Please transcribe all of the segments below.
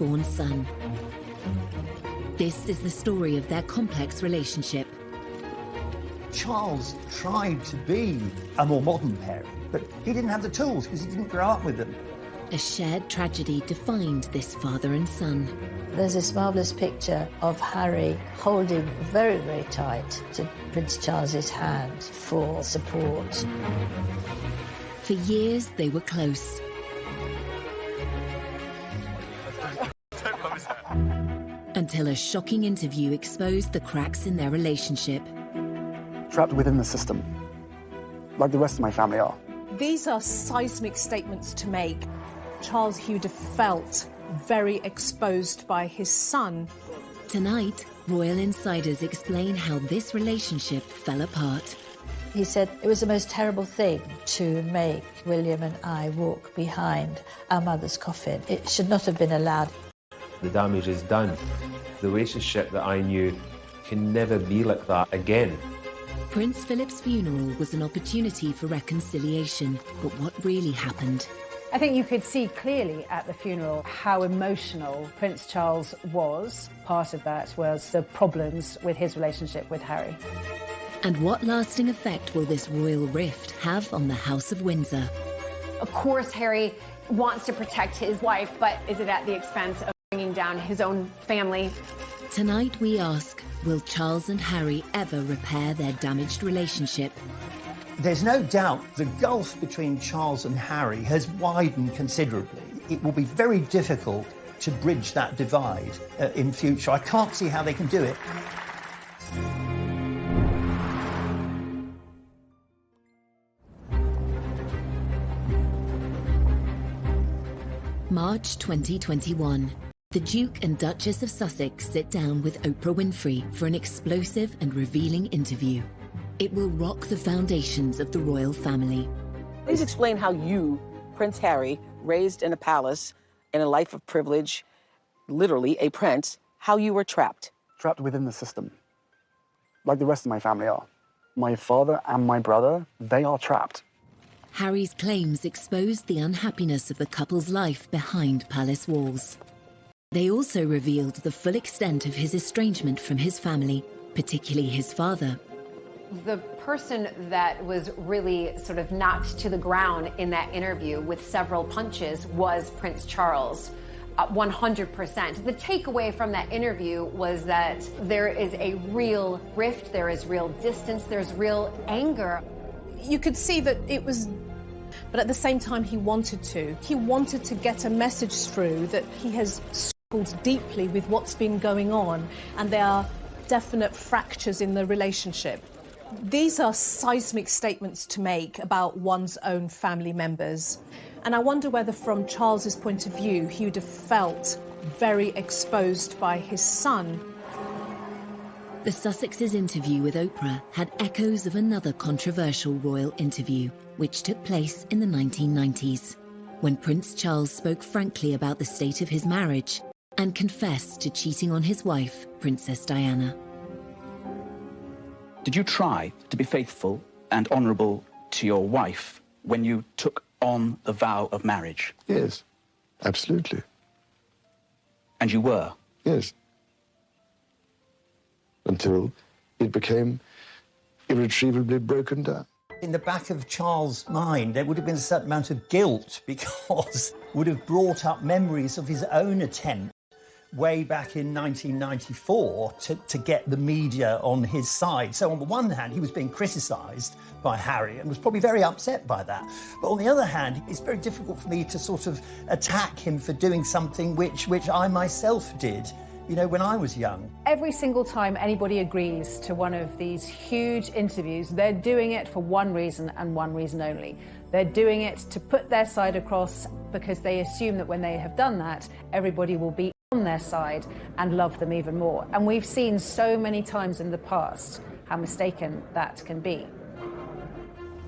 firstborn son. This is the story of their complex relationship. Charles tried to be a more modern parent, but he didn't have the tools because he didn't grow up with them. A shared tragedy defined this father and son. There's this marvellous picture of Harry holding very, very tight to Prince Charles's hand for support. For years, they were close. Until a shocking interview exposed the cracks in their relationship. Trapped within the system, like the rest of my family are. These are seismic statements to make. Charles Hugh felt very exposed by his son. Tonight, royal insiders explain how this relationship fell apart. He said it was the most terrible thing to make William and I walk behind our mother's coffin. It should not have been allowed. The damage is done. The relationship that I knew can never be like that again. Prince Philip's funeral was an opportunity for reconciliation, but what really happened? I think you could see clearly at the funeral how emotional Prince Charles was. Part of that was the problems with his relationship with Harry. And what lasting effect will this royal rift have on the House of Windsor? Of course, Harry wants to protect his wife, but is it at the expense of bringing down his own family? Tonight we ask, will Charles and Harry ever repair their damaged relationship? There's no doubt the gulf between Charles and Harry has widened considerably. It will be very difficult to bridge that divide in future. I can't see how they can do it. March 2021. The Duke and Duchess of Sussex sit down with Oprah Winfrey for an explosive and revealing interview. It will rock the foundations of the royal family. Please explain how you, Prince Harry, raised in a palace, in a life of privilege, literally a prince, how you were trapped. Trapped within the system, like the rest of my family are. My father and my brother, they are trapped. Harry's claims exposed the unhappiness of the couple's life behind palace walls. They also revealed the full extent of his estrangement from his family, particularly his father. The person that was really sort of knocked to the ground in that interview with several punches was Prince Charles. 100%. The takeaway from that interview was that there is a real rift, there is real distance, there's real anger. You could see that it was, but at the same time he wanted to. He wanted to get a message through that he has struggled deeply with what's been going on, and there are definite fractures in the relationship. These are seismic statements to make about one's own family members. And I wonder whether, from Charles's point of view, he would have felt very exposed by his son. The Sussexes' interview with Oprah had echoes of another controversial royal interview, which took place in the 1990s, when Prince Charles spoke frankly about the state of his marriage and confessed to cheating on his wife, Princess Diana. Did you try to be faithful and honourable to your wife when you took on the vow of marriage? Yes, absolutely. And you were? Yes. Until it became irretrievably broken down. In the back of Charles' mind, there would have been a certain amount of guilt because it would have brought up memories of his own attempt way back in 1994 to get the media on his side. So on the one hand, he was being criticised by Harry and was probably very upset by that. But on the other hand, it's very difficult for me to sort of attack him for doing something which I myself did, you know, when I was young. Every single time anybody agrees to one of these huge interviews, they're doing it for one reason and one reason only. They're doing it to put their side across because they assume that when they have done that, everybody will be on their side and love them even more. And we've seen so many times in the past how mistaken that can be.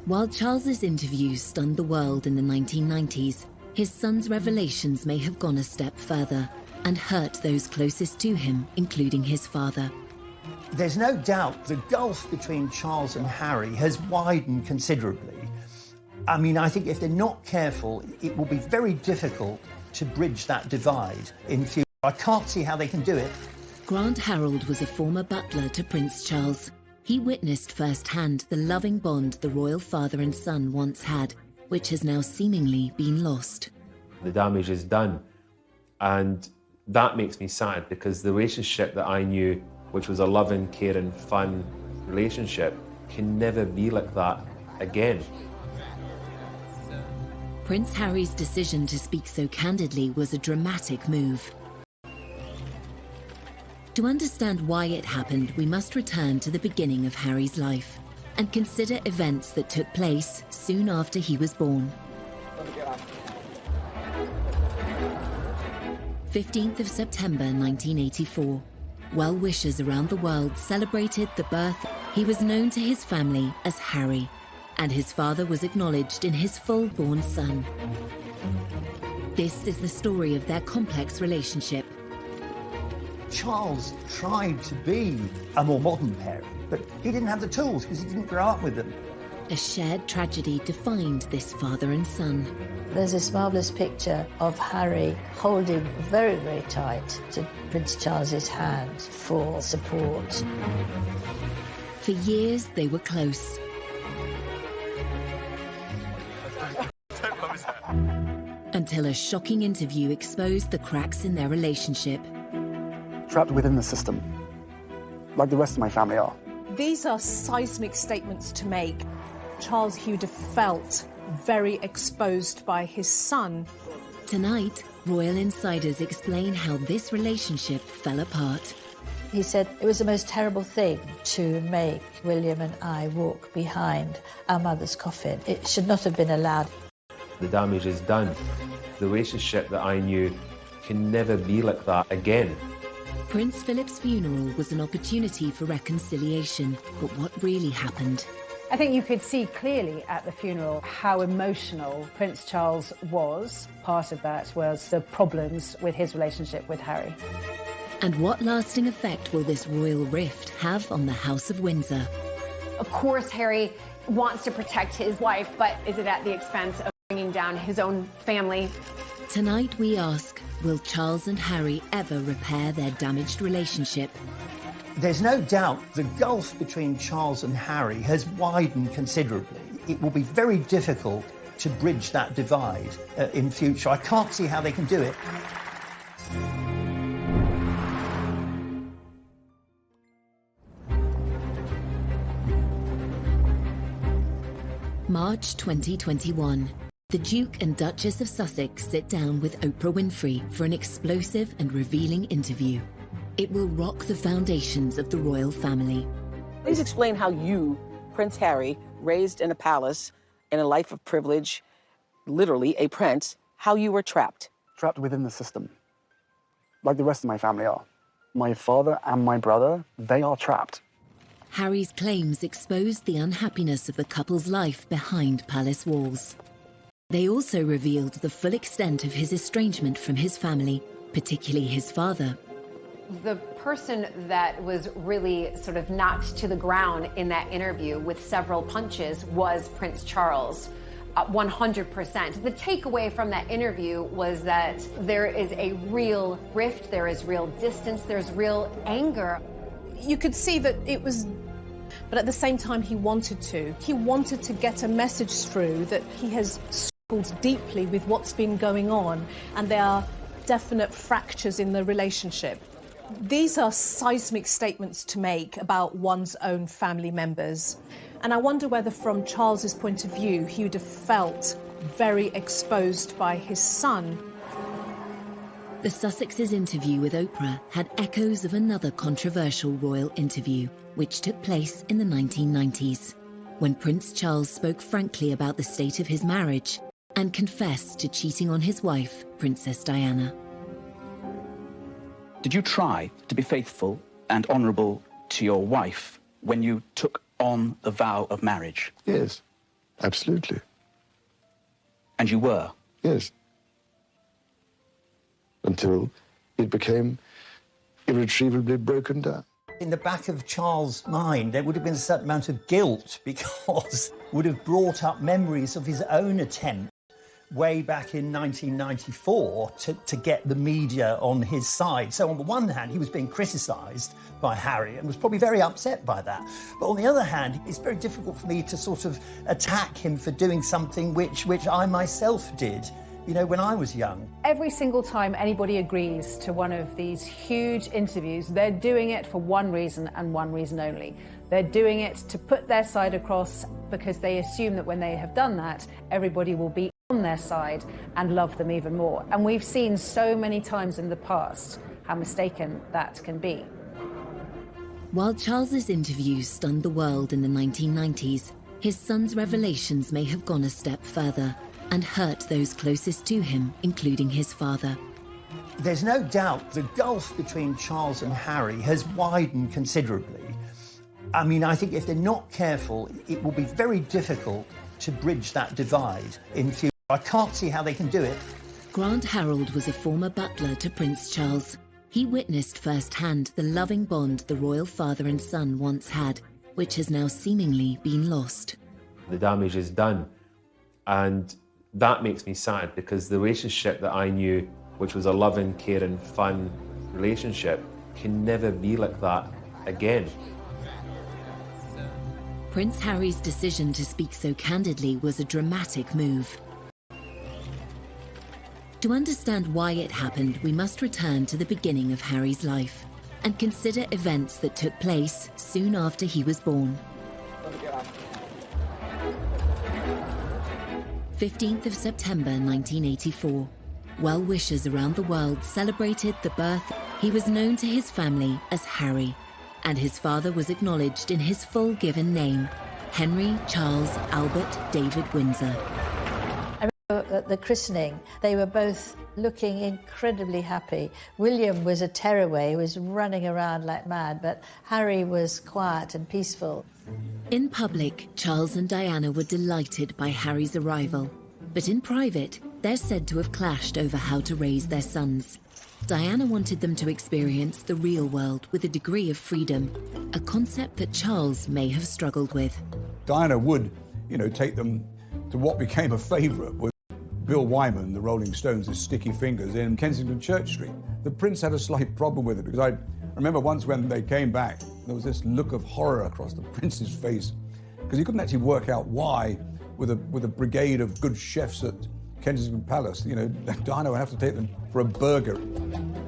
While Charles's interviews stunned the world in the 1990s, his son's revelations may have gone a step further and hurt those closest to him, including his father. There's no doubt the gulf between Charles and Harry has widened considerably. I mean, I think if they're not careful, it will be very difficult to bridge that divide in future. I can't see how they can do it. Grant Harold was a former butler to Prince Charles. He witnessed firsthand the loving bond the royal father and son once had, which has now seemingly been lost. The damage is done, and that makes me sad, because the relationship that I knew, which was a loving, caring, fun relationship, can never be like that again. Prince Harry's decision to speak so candidly was a dramatic move. To understand why it happened, we must return to the beginning of Harry's life and consider events that took place soon after he was born. 15th of September 1984. Well-wishers around the world celebrated the birth. He was known to his family as Harry, and his father was acknowledged in his full-born son. This is the story of their complex relationship. Charles tried to be a more modern parent, but he didn't have the tools because he didn't grow up with them. A shared tragedy defined this father and son. There's this marvellous picture of Harry holding very, very tight to Prince Charles's hand for support. For years, they were close. Until a shocking interview exposed the cracks in their relationship. Trapped within the system, like the rest of my family are. These are seismic statements to make. Charles Hughes felt very exposed by his son. Tonight, royal insiders explain how this relationship fell apart. He said it was the most terrible thing to make William and I walk behind our mother's coffin. It should not have been allowed. The damage is done. The relationship that I knew can never be like that again. Prince Philip's funeral was an opportunity for reconciliation, but what really happened? I think you could see clearly at the funeral how emotional Prince Charles was. Part of that was the problems with his relationship with Harry. And what lasting effect will this royal rift have on the House of Windsor? Of course, Harry wants to protect his wife, but is it at the expense of bringing down his own family? Tonight we ask, will Charles and Harry ever repair their damaged relationship? There's no doubt the gulf between Charles and Harry has widened considerably. It will be very difficult to bridge that divide in future. I can't see how they can do it. March 2021. The Duke and Duchess of Sussex sit down with Oprah Winfrey for an explosive and revealing interview. It will rock the foundations of the royal family. Please explain how you, Prince Harry, raised in a palace, in a life of privilege, literally a prince, how you were trapped. Trapped within the system, like the rest of my family are. My father and my brother, they are trapped. Harry's claims exposed the unhappiness of the couple's life behind palace walls. They also revealed the full extent of his estrangement from his family, particularly his father. The person that was really sort of knocked to the ground in that interview with several punches was Prince Charles. 100%. The takeaway from that interview was that there is a real rift, there is real distance, there's real anger. You could see that it was, but at the same time he wanted to. He wanted to get a message through that he has struggled deeply with what's been going on, and there are definite fractures in the relationship. These are seismic statements to make about one's own family members. And I wonder whether, from Charles's point of view, he would have felt very exposed by his son. The Sussexes' interview with Oprah had echoes of another controversial royal interview, which took place in the 1990s, when Prince Charles spoke frankly about the state of his marriage and confessed to cheating on his wife, Princess Diana. Did you try to be faithful and honourable to your wife when you took on the vow of marriage? Yes, absolutely. And you were? Yes. Until it became irretrievably broken down. In the back of Charles' mind, there would have been a certain amount of guilt because it would have brought up memories of his own attempt way back in 1994 to get the media on his side. So on the one hand, he was being criticised by Harry and was probably very upset by that. But on the other hand, it's very difficult for me to sort of attack him for doing something which I myself did, you know, when I was young. Every single time anybody agrees to one of these huge interviews, they're doing it for one reason and one reason only. They're doing it to put their side across because they assume that when they have done that, everybody will be on their side and love them even more. And we've seen so many times in the past how mistaken that can be. While Charles's interviews stunned the world in the 1990s, his son's revelations may have gone a step further and hurt those closest to him, including his father. There's no doubt the gulf between Charles and Harry has widened considerably. I mean, I think if they're not careful, it will be very difficult to bridge that divide in future. I can't see how they can do it. Grant Harold was a former butler to Prince Charles. He witnessed firsthand the loving bond the royal father and son once had, which has now seemingly been lost. The damage is done, and that makes me sad because the relationship that I knew, which was a loving, caring, fun relationship, can never be like that again. Prince Harry's decision to speak so candidly was a dramatic move. To understand why it happened, we must return to the beginning of Harry's life and consider events that took place soon after he was born. 15th of September 1984. Well-wishers around the world celebrated the birth. He was known to his family as Harry, and his father was acknowledged in his full given name, Henry Charles Albert David Windsor. I remember at the christening, they were both looking incredibly happy. William was a tearaway, he was running around like mad, but Harry was quiet and peaceful. In public, Charles and Diana were delighted by Harry's arrival, but in private, they're said to have clashed over how to raise their sons. Diana wanted them to experience the real world with a degree of freedom, a concept that Charles may have struggled with. Diana would, take them to what became a favourite with Bill Wyman, the Rolling Stones' Sticky Fingers in Kensington Church Street. The Prince had a slight problem with it because I remember once when they came back, there was this look of horror across the Prince's face because he couldn't actually work out why, with a brigade of good chefs at Kensington Palace, Diana would have to take them for a burger.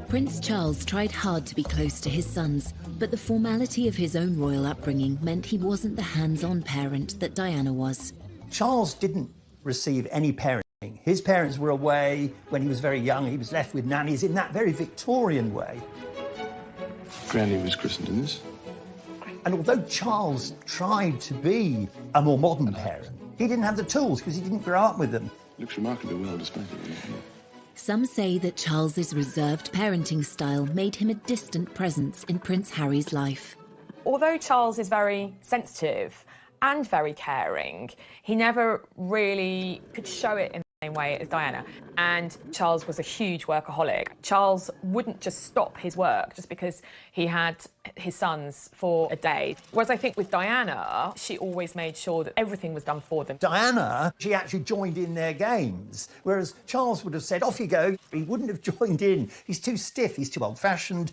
Prince Charles tried hard to be close to his sons, but the formality of his own royal upbringing meant he wasn't the hands-on parent that Diana was. Charles didn't receive any parenting. His parents were away when he was very young. He was left with nannies in that very Victorian way. Granny was christened in this. And although Charles tried to be a more modern parent, he didn't have the tools because he didn't grow up with them. Looks remarkably well despite it. Some say that Charles's reserved parenting style made him a distant presence in Prince Harry's life. Although Charles is very sensitive and very caring, he never really could show it in the same way as Diana. And Charles was a huge workaholic. Charles wouldn't just stop his work just because he had his sons for a day. Whereas I think with Diana, she always made sure that everything was done for them. Diana, she actually joined in their games, whereas Charles would have said, off you go. He wouldn't have joined in. He's too stiff, he's too old-fashioned.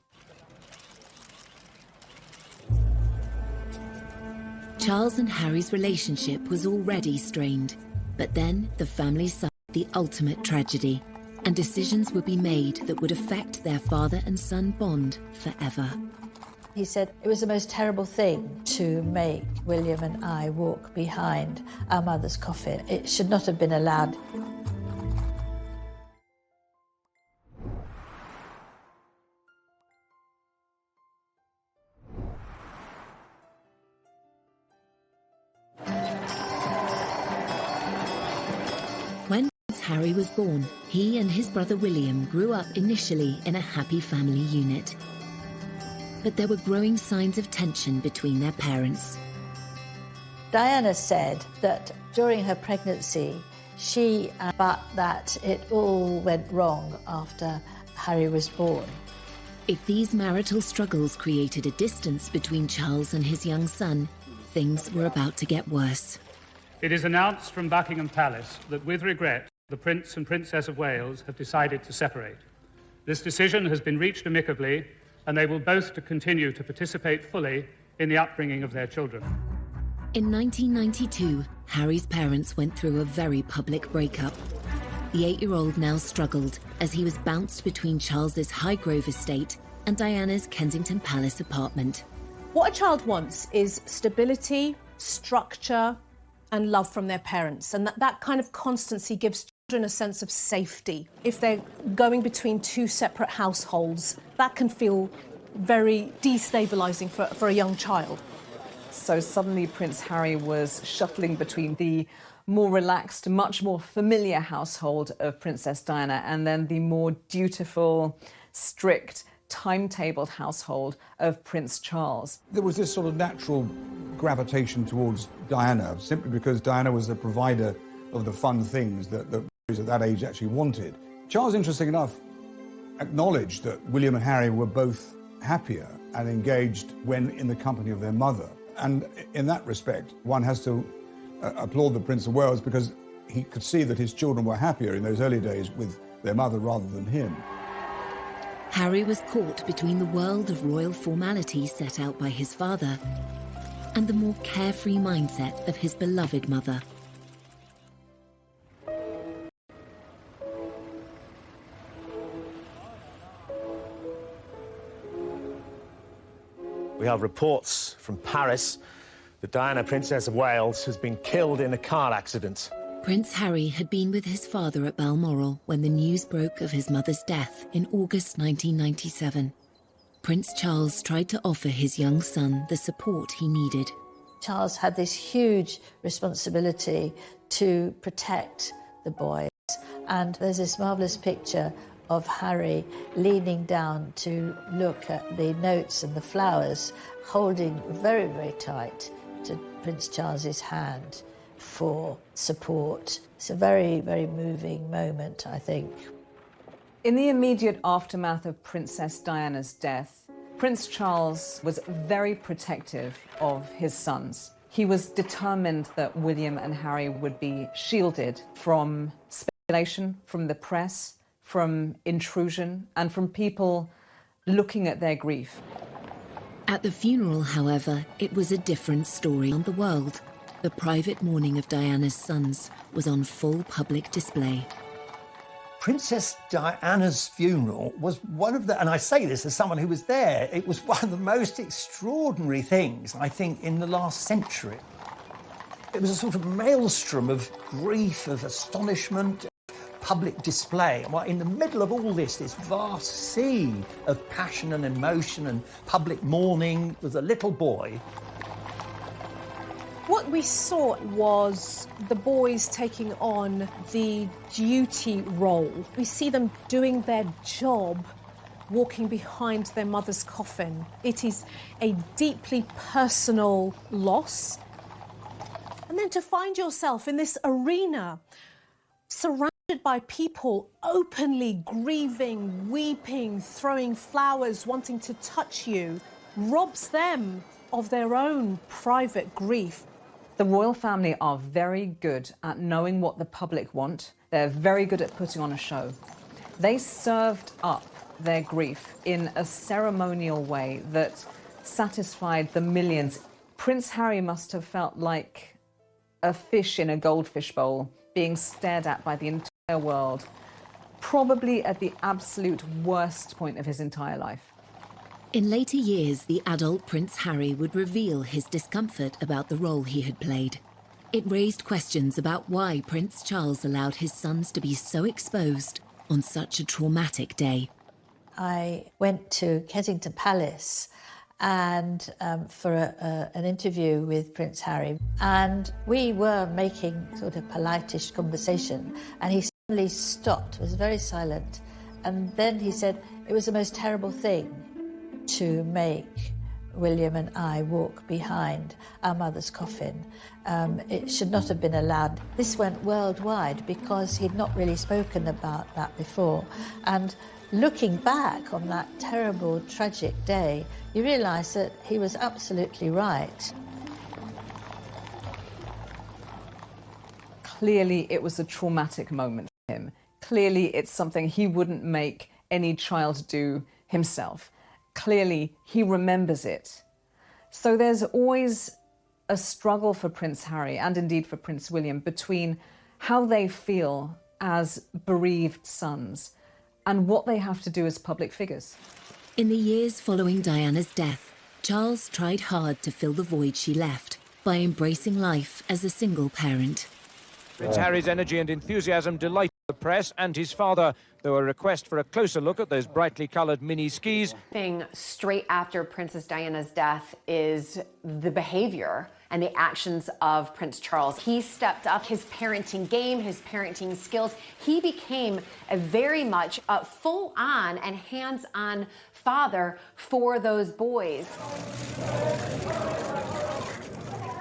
Charles and Harry's relationship was already strained, but then the family suffered the ultimate tragedy, and decisions would be made that would affect their father and son bond forever. He said it was the most terrible thing to make William and I walk behind our mother's coffin. It should not have been allowed. When Harry was born, he and his brother William grew up initially in a happy family unit. But there were growing signs of tension between their parents. Diana said that during her pregnancy, but that it all went wrong after Harry was born. If these marital struggles created a distance between Charles and his young son, things were about to get worse. It is announced from Buckingham Palace that, with regret, The Prince and Princess of Wales have decided to separate. This decision has been reached amicably, and they will both continue to participate fully in the upbringing of their children. In 1992, Harry's parents went through a very public breakup. The 8-year-old now struggled as he was bounced between Charles's Highgrove estate and Diana's Kensington Palace apartment. What a child wants is stability, structure, and love from their parents. And that kind of constancy gives children a sense of safety. If they're going between two separate households, that can feel very destabilising for a young child. So suddenly Prince Harry was shuttling between the more relaxed, much more familiar household of Princess Diana and then the more dutiful, strict, timetabled household of Prince Charles. There was this sort of natural gravitation towards Diana, simply because Diana was the provider of the fun things that boys at that age actually wanted. Charles, interesting enough, acknowledged that William and Harry were both happier and engaged when in the company of their mother. And in that respect, one has to applaud the Prince of Wales, because he could see that his children were happier in those early days with their mother rather than him. Harry was caught between the world of royal formality set out by his father and the more carefree mindset of his beloved mother. We have reports from Paris that Diana, Princess of Wales, has been killed in a car accident. Prince Harry had been with his father at Balmoral when the news broke of his mother's death in August 1997. Prince Charles tried to offer his young son the support he needed. Charles had this huge responsibility to protect the boys. And there's this marvellous picture of Harry leaning down to look at the notes and the flowers, holding very, very tight to Prince Charles's hand for support. It's a very, very moving moment, I think. In the immediate aftermath of Princess Diana's death, Prince Charles was very protective of his sons. He was determined that William and Harry would be shielded from speculation, from the press, from intrusion, and from people looking at their grief. At the funeral, however, it was a different story on the world. The private mourning of Diana's sons was on full public display. Princess Diana's funeral was one of the, and I say this as someone who was there, it was one of the most extraordinary things, I think, in the last century. It was a sort of maelstrom of grief, of astonishment, public display. Well, in the middle of all this vast sea of passion and emotion and public mourning was a little boy. What we saw was the boys taking on the duty role. We see them doing their job, walking behind their mother's coffin. It is a deeply personal loss. And then to find yourself in this arena, surrounded by people openly grieving, weeping, throwing flowers, wanting to touch you, robs them of their own private grief. The royal family are very good at knowing what the public want. They're very good at putting on a show. They served up their grief in a ceremonial way that satisfied the millions. Prince Harry must have felt like a fish in a goldfish bowl, being stared at by the entire world, probably at the absolute worst point of his entire life. In later years, the adult Prince Harry would reveal his discomfort about the role he had played. It raised questions about why Prince Charles allowed his sons to be so exposed on such a traumatic day. I went to Kensington Palace and for an interview with Prince Harry, and we were making sort of polite-ish conversation, and he suddenly stopped, was very silent, and then he said, "It was the most terrible thing to make William and I walk behind our mother's coffin. It should not have been allowed." This went worldwide because he'd not really spoken about that before. And looking back on that terrible, tragic day, you realise that he was absolutely right. Clearly, it was a traumatic moment for him. Clearly, it's something he wouldn't make any child do himself. Clearly, he remembers it. So there's always a struggle for Prince Harry, and indeed for Prince William, between how they feel as bereaved sons and what they have to do as public figures. In the years following Diana's death, Charles tried hard to fill the void she left by embracing life as a single parent. Prince Harry's energy and enthusiasm delighted the press and his father, though a request for a closer look at those brightly coloured mini skis. Thing straight after Princess Diana's death is the behavior and the actions of Prince Charles. He stepped up his parenting game, his parenting skills. He became a very much full-on and hands-on father for those boys.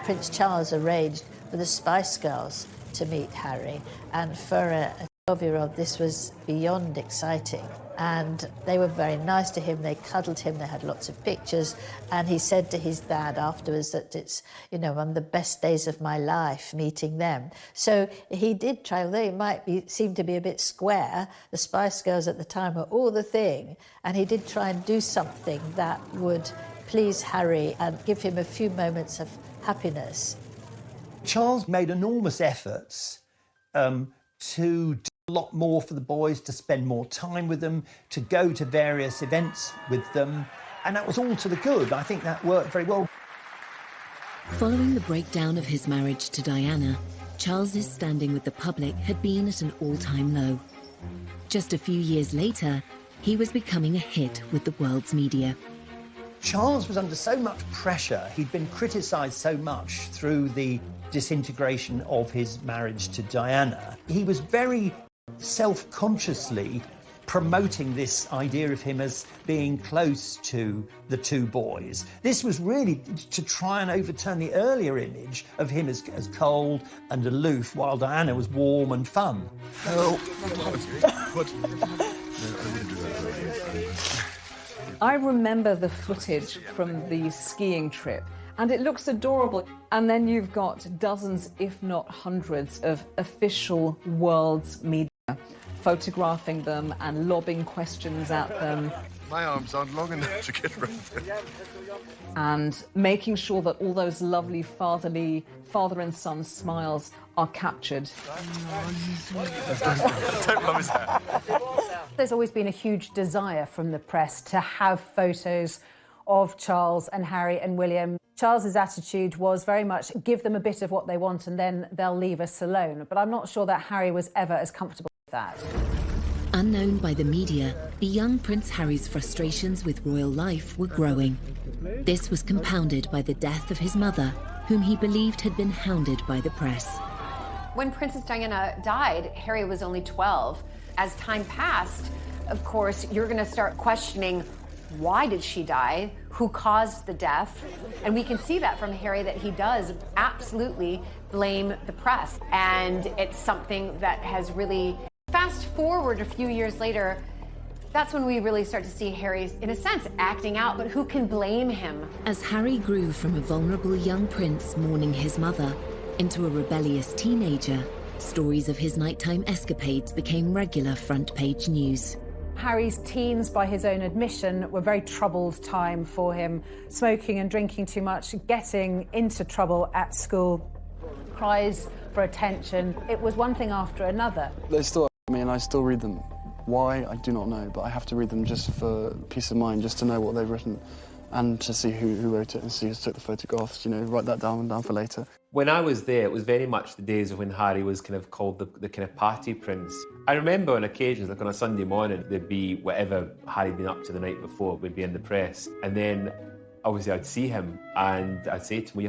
Prince Charles arranged for the Spice Girls to meet Harry, and for a 12-year-old this was beyond exciting, and they were very nice to him. They cuddled him, they had lots of pictures, and he said to his dad afterwards that it's, you know, one of the best days of my life meeting them. So he did try, although it might seem to be a bit square, the Spice Girls at the time were all the thing, and he did try and do something that would please Harry and give him a few moments of happiness. Charles made enormous efforts to do a lot more for the boys, to spend more time with them, to go to various events with them, and that was all to the good. I think that worked very well. Following the breakdown of his marriage to Diana, Charles's standing with the public had been at an all-time low. Just a few years later, he was becoming a hit with the world's media. Charles was under so much pressure. He'd been criticised so much through the disintegration of his marriage to Diana. He was very self-consciously promoting this idea of him as being close to the two boys. This was really to try and overturn the earlier image of him as cold and aloof, while Diana was warm and fun. I remember the footage from the skiing trip, and it looks adorable. And then you've got dozens, if not hundreds, of official world's media photographing them and lobbing questions at them. My arms aren't long enough to get around there. And making sure that all those lovely father and son smiles are captured. Don't rub his hat. There's always been a huge desire from the press to have photos of Charles and Harry and William. Charles's attitude was very much give them a bit of what they want and then they'll leave us alone. But I'm not sure that Harry was ever as comfortable with that. Unknown by the media, the young Prince Harry's frustrations with royal life were growing. This was compounded by the death of his mother, whom he believed had been hounded by the press. When Princess Diana died, Harry was only 12. As time passed, of course, you're going to start questioning, why did she die? Who caused the death? And we can see that from Harry, that he does absolutely blame the press. And it's something that has really, fast forward a few years later, that's when we really start to see Harry, in a sense, acting out, but who can blame him? As Harry grew from a vulnerable young prince mourning his mother into a rebellious teenager, stories of his nighttime escapades became regular front-page news. Harry's teens, by his own admission, were a very troubled time for him. Smoking and drinking too much, getting into trouble at school, cries for attention. It was one thing after another. They still are me and I still read them. Why, I do not know, but I have to read them just for peace of mind, just to know what they've written and to see who wrote it and see who took the photographs, you know, write that down for later. When I was there, it was very much the days of when Harry was kind of called the kind of party prince. I remember on occasions, like on a Sunday morning, there'd be whatever Harry'd been up to the night before would be in the press. And then, obviously, I'd see him and I'd say to him, well, you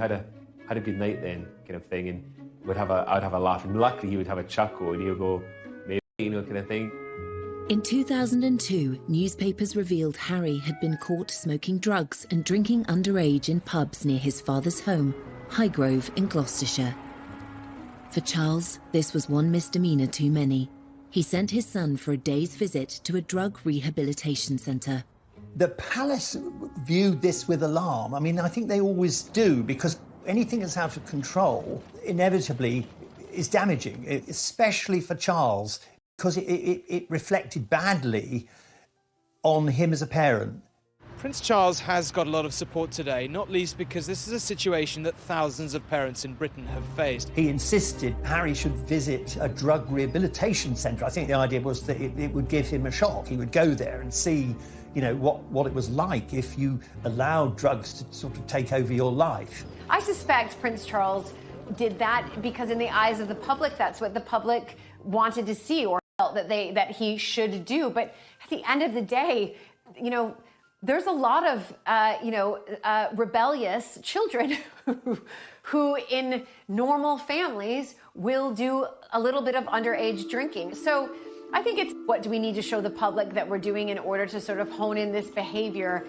had a good night then, kind of thing. And I'd have a laugh. And luckily, he would have a chuckle and he would go, maybe, you know, kind of thing. In 2002, newspapers revealed Harry had been caught smoking drugs and drinking underage in pubs near his father's home, Highgrove in Gloucestershire. For Charles, this was one misdemeanour too many. He sent his son for a day's visit to a drug rehabilitation centre. The palace viewed this with alarm. I mean, I think they always do, because anything that's out of control inevitably is damaging, especially for Charles. because it reflected badly on him as a parent. Prince Charles has got a lot of support today, not least because this is a situation that thousands of parents in Britain have faced. He insisted Harry should visit a drug rehabilitation centre. I think the idea was that it would give him a shock. He would go there and see, you know, what it was like if you allowed drugs to sort of take over your life. I suspect Prince Charles did that because in the eyes of the public, that's what the public wanted to see or felt that he should do. But at the end of the day, you know, there's a lot of, rebellious children who in normal families will do a little bit of underage drinking. So I think it's what do we need to show the public that we're doing in order to sort of hone in this behavior.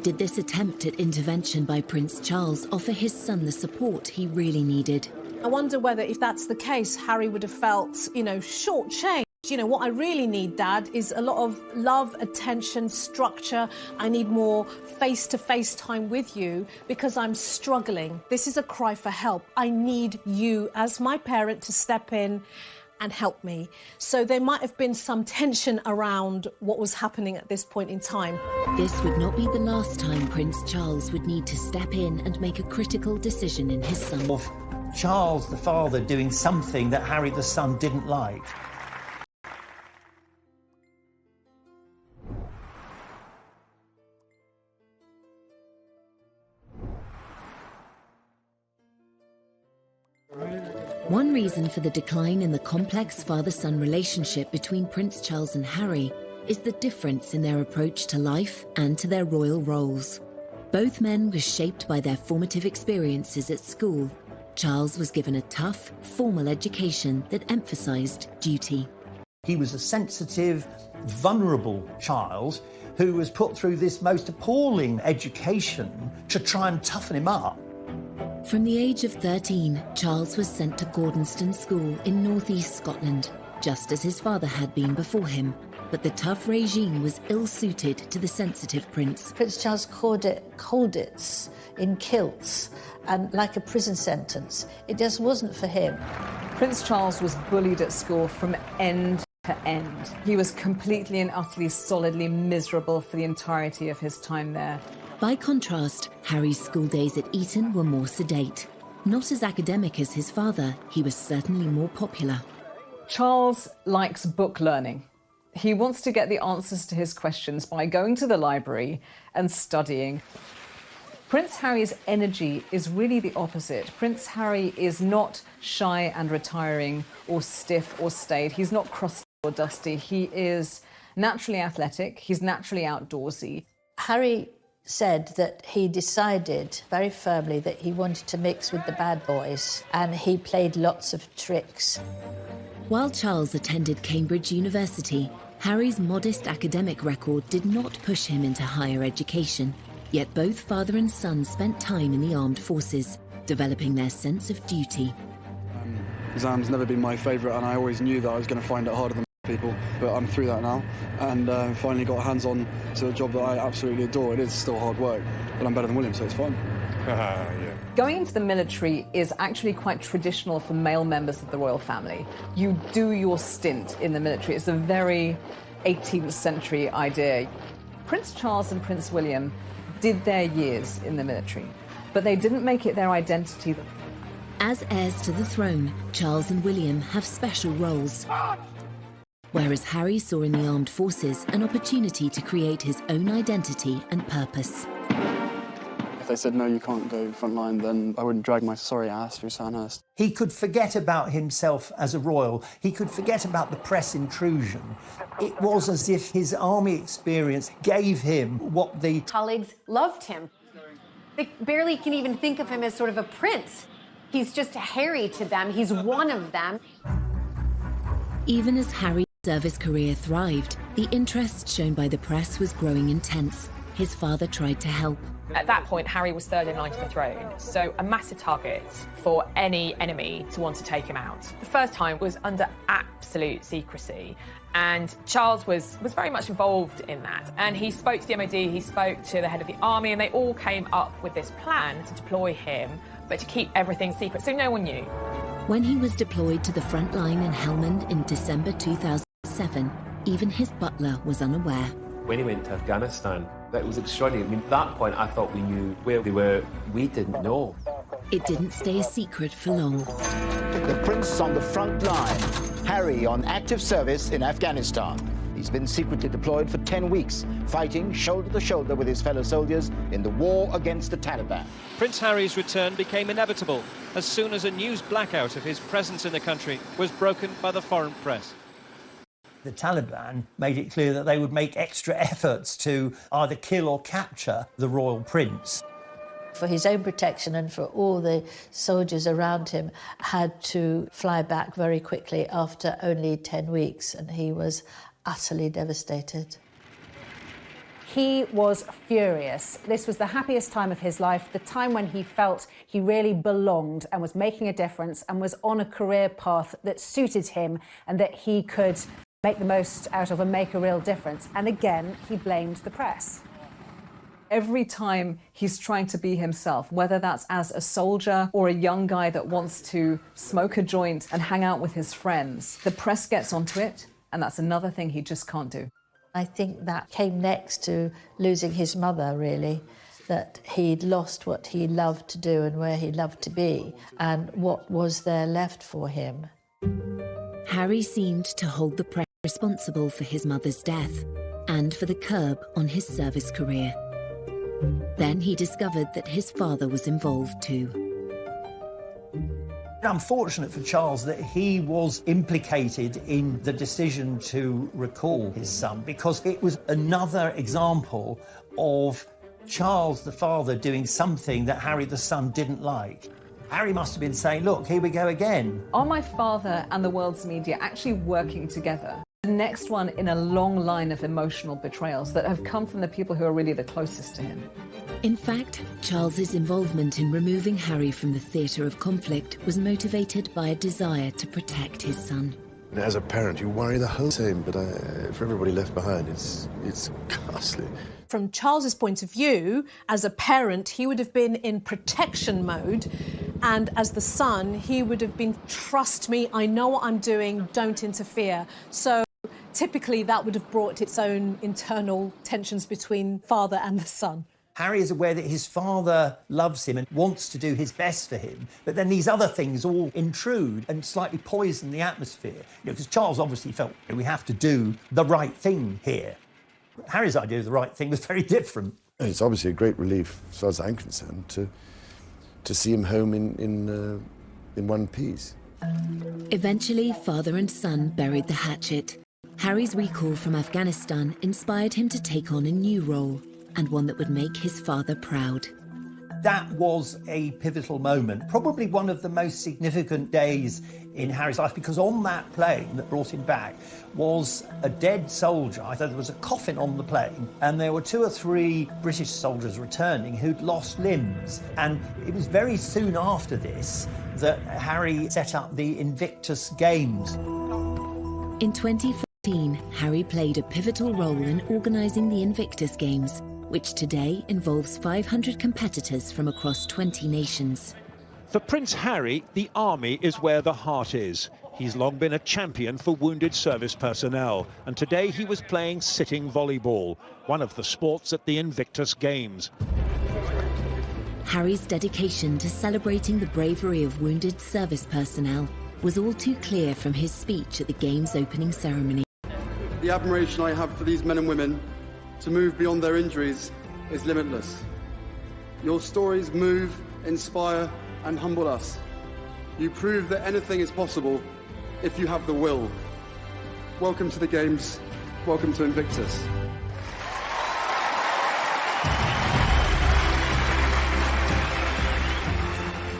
Did this attempt at intervention by Prince Charles offer his son the support he really needed? I wonder whether, if that's the case, Harry would have felt, you know, shortchanged. You know, what I really need, Dad, is a lot of love, attention, structure. I need more face-to-face time with you because I'm struggling. This is a cry for help. I need you as my parent to step in and help me. So there might have been some tension around what was happening at this point in time. This would not be the last time Prince Charles would need to step in and make a critical decision in his son. Of Charles, the father, doing something that Harry, the son, didn't like. One reason for the decline in the complex father-son relationship between Prince Charles and Harry is the difference in their approach to life and to their royal roles. Both men were shaped by their formative experiences at school. Charles was given a tough, formal education that emphasised duty. He was a sensitive, vulnerable child who was put through this most appalling education to try and toughen him up. From the age of 13, Charles was sent to Gordonston School in northeast Scotland, just as his father had been before him. But the tough regime was ill-suited to the sensitive prince. Prince Charles called it Colditz in kilts, and like a prison sentence. It just wasn't for him. Prince Charles was bullied at school from end to end. He was completely and utterly solidly miserable for the entirety of his time there. By contrast, Harry's school days at Eton were more sedate. Not as academic as his father, he was certainly more popular. Charles likes book learning. He wants to get the answers to his questions by going to the library and studying. Prince Harry's energy is really the opposite. Prince Harry is not shy and retiring or stiff or staid. He's not crusty or dusty. He is naturally athletic. He's naturally outdoorsy. Harry said that he decided very firmly that he wanted to mix with the bad boys, and he played lots of tricks. While Charles attended Cambridge University, Harry's modest academic record did not push him into higher education. Yet both father and son spent time in the armed forces, developing their sense of duty. Exams never been my favourite, and I always knew that I was going to find it harder than people, but I'm through that now, and finally got hands-on to a job that I absolutely adore. It is still hard work, but I'm better than William, so it's fine. Yeah. Going into the military is actually quite traditional for male members of the royal family. You do your stint in the military. It's a very 18th century idea. Prince Charles and Prince William did their years in the military, but they didn't make it their identity. As heirs to the throne, Charles and William have special roles. Whereas Harry saw in the armed forces an opportunity to create his own identity and purpose. If they said, no, you can't go frontline, then I wouldn't drag my sorry ass through Sandhurst. He could forget about himself as a royal. He could forget about the press intrusion. It was as if his army experience gave him what the colleagues loved him. They barely can even think of him as sort of a prince. He's just Harry to them. He's one of them. Even as Harry's service career thrived, the interest shown by the press was growing intense. His father tried to help. At that point, Harry was third in line to the throne, so a massive target for any enemy to want to take him out. The first time was under absolute secrecy, and Charles was very much involved in that. And he spoke to the MOD, he spoke to the head of the army, and they all came up with this plan to deploy him, but to keep everything secret, so no one knew. When he was deployed to the front line in Helmand in December 2000, 1997, even his butler was unaware. When he went to Afghanistan, that was extraordinary. I mean, at that point, I thought we knew where they were. We didn't know. It didn't stay a secret for long. The prince on the front line, Harry on active service in Afghanistan. He's been secretly deployed for 10 weeks, fighting shoulder to shoulder with his fellow soldiers in the war against the Taliban. Prince Harry's return became inevitable as soon as a news blackout of his presence in the country was broken by the foreign press. The Taliban made it clear that they would make extra efforts to either kill or capture the royal prince. For his own protection and for all the soldiers around him, had to fly back very quickly after only 10 weeks, and he was utterly devastated. He was furious. This was the happiest time of his life, the time when he felt he really belonged and was making a difference and was on a career path that suited him and that he could make the most out of and make a real difference. And again, he blamed the press. Every time he's trying to be himself, whether that's as a soldier or a young guy that wants to smoke a joint and hang out with his friends, the press gets onto it, and that's another thing he just can't do. I think that came next to losing his mother, really, that he'd lost what he loved to do and where he loved to be, and what was there left for him. Harry seemed to hold the press responsible for his mother's death and for the curb on his service career. Then he discovered that his father was involved too. Unfortunate for Charles that he was implicated in the decision to recall his son, because it was another example of Charles the father doing something that Harry the son didn't like. Harry must have been saying, look, here we go again. Are my father and the world's media actually working together? The next one in a long line of emotional betrayals that have come from the people who are really the closest to him. In fact, Charles's involvement in removing Harry from the theatre of conflict was motivated by a desire to protect his son. As a parent, you worry the whole time, but for everybody left behind, it's ghastly. From Charles's point of view, as a parent, he would have been in protection mode, and as the son, he would have been, trust me, I know what I'm doing, don't interfere. So typically that would have brought its own internal tensions between father and the son. Harry is aware that his father loves him and wants to do his best for him, but then these other things all intrude and slightly poison the atmosphere. Because Charles obviously felt we have to do the right thing here. Harry's idea of the right thing was very different. It's obviously a great relief, as far as I'm concerned, to see him home in one piece. Eventually, father and son buried the hatchet. Harry's recall from Afghanistan inspired him to take on a new role, and one that would make his father proud. That was a pivotal moment, probably one of the most significant days in Harry's life, because on that plane that brought him back was a dead soldier. I thought there was a coffin on the plane, and there were 2 or 3 British soldiers returning who'd lost limbs. And it was very soon after this that Harry set up the Invictus Games. In 2014, Harry played a pivotal role in organising the Invictus Games, which today involves 500 competitors from across 20 nations. For Prince Harry, the army is where the heart is. He's long been a champion for wounded service personnel, and today he was playing sitting volleyball, one of the sports at the Invictus Games. Harry's dedication to celebrating the bravery of wounded service personnel was all too clear from his speech at the Games opening ceremony. The admiration I have for these men and women to move beyond their injuries is limitless. Your stories move, inspire, and humble us. You prove that anything is possible if you have the will. Welcome to the Games. Welcome to Invictus.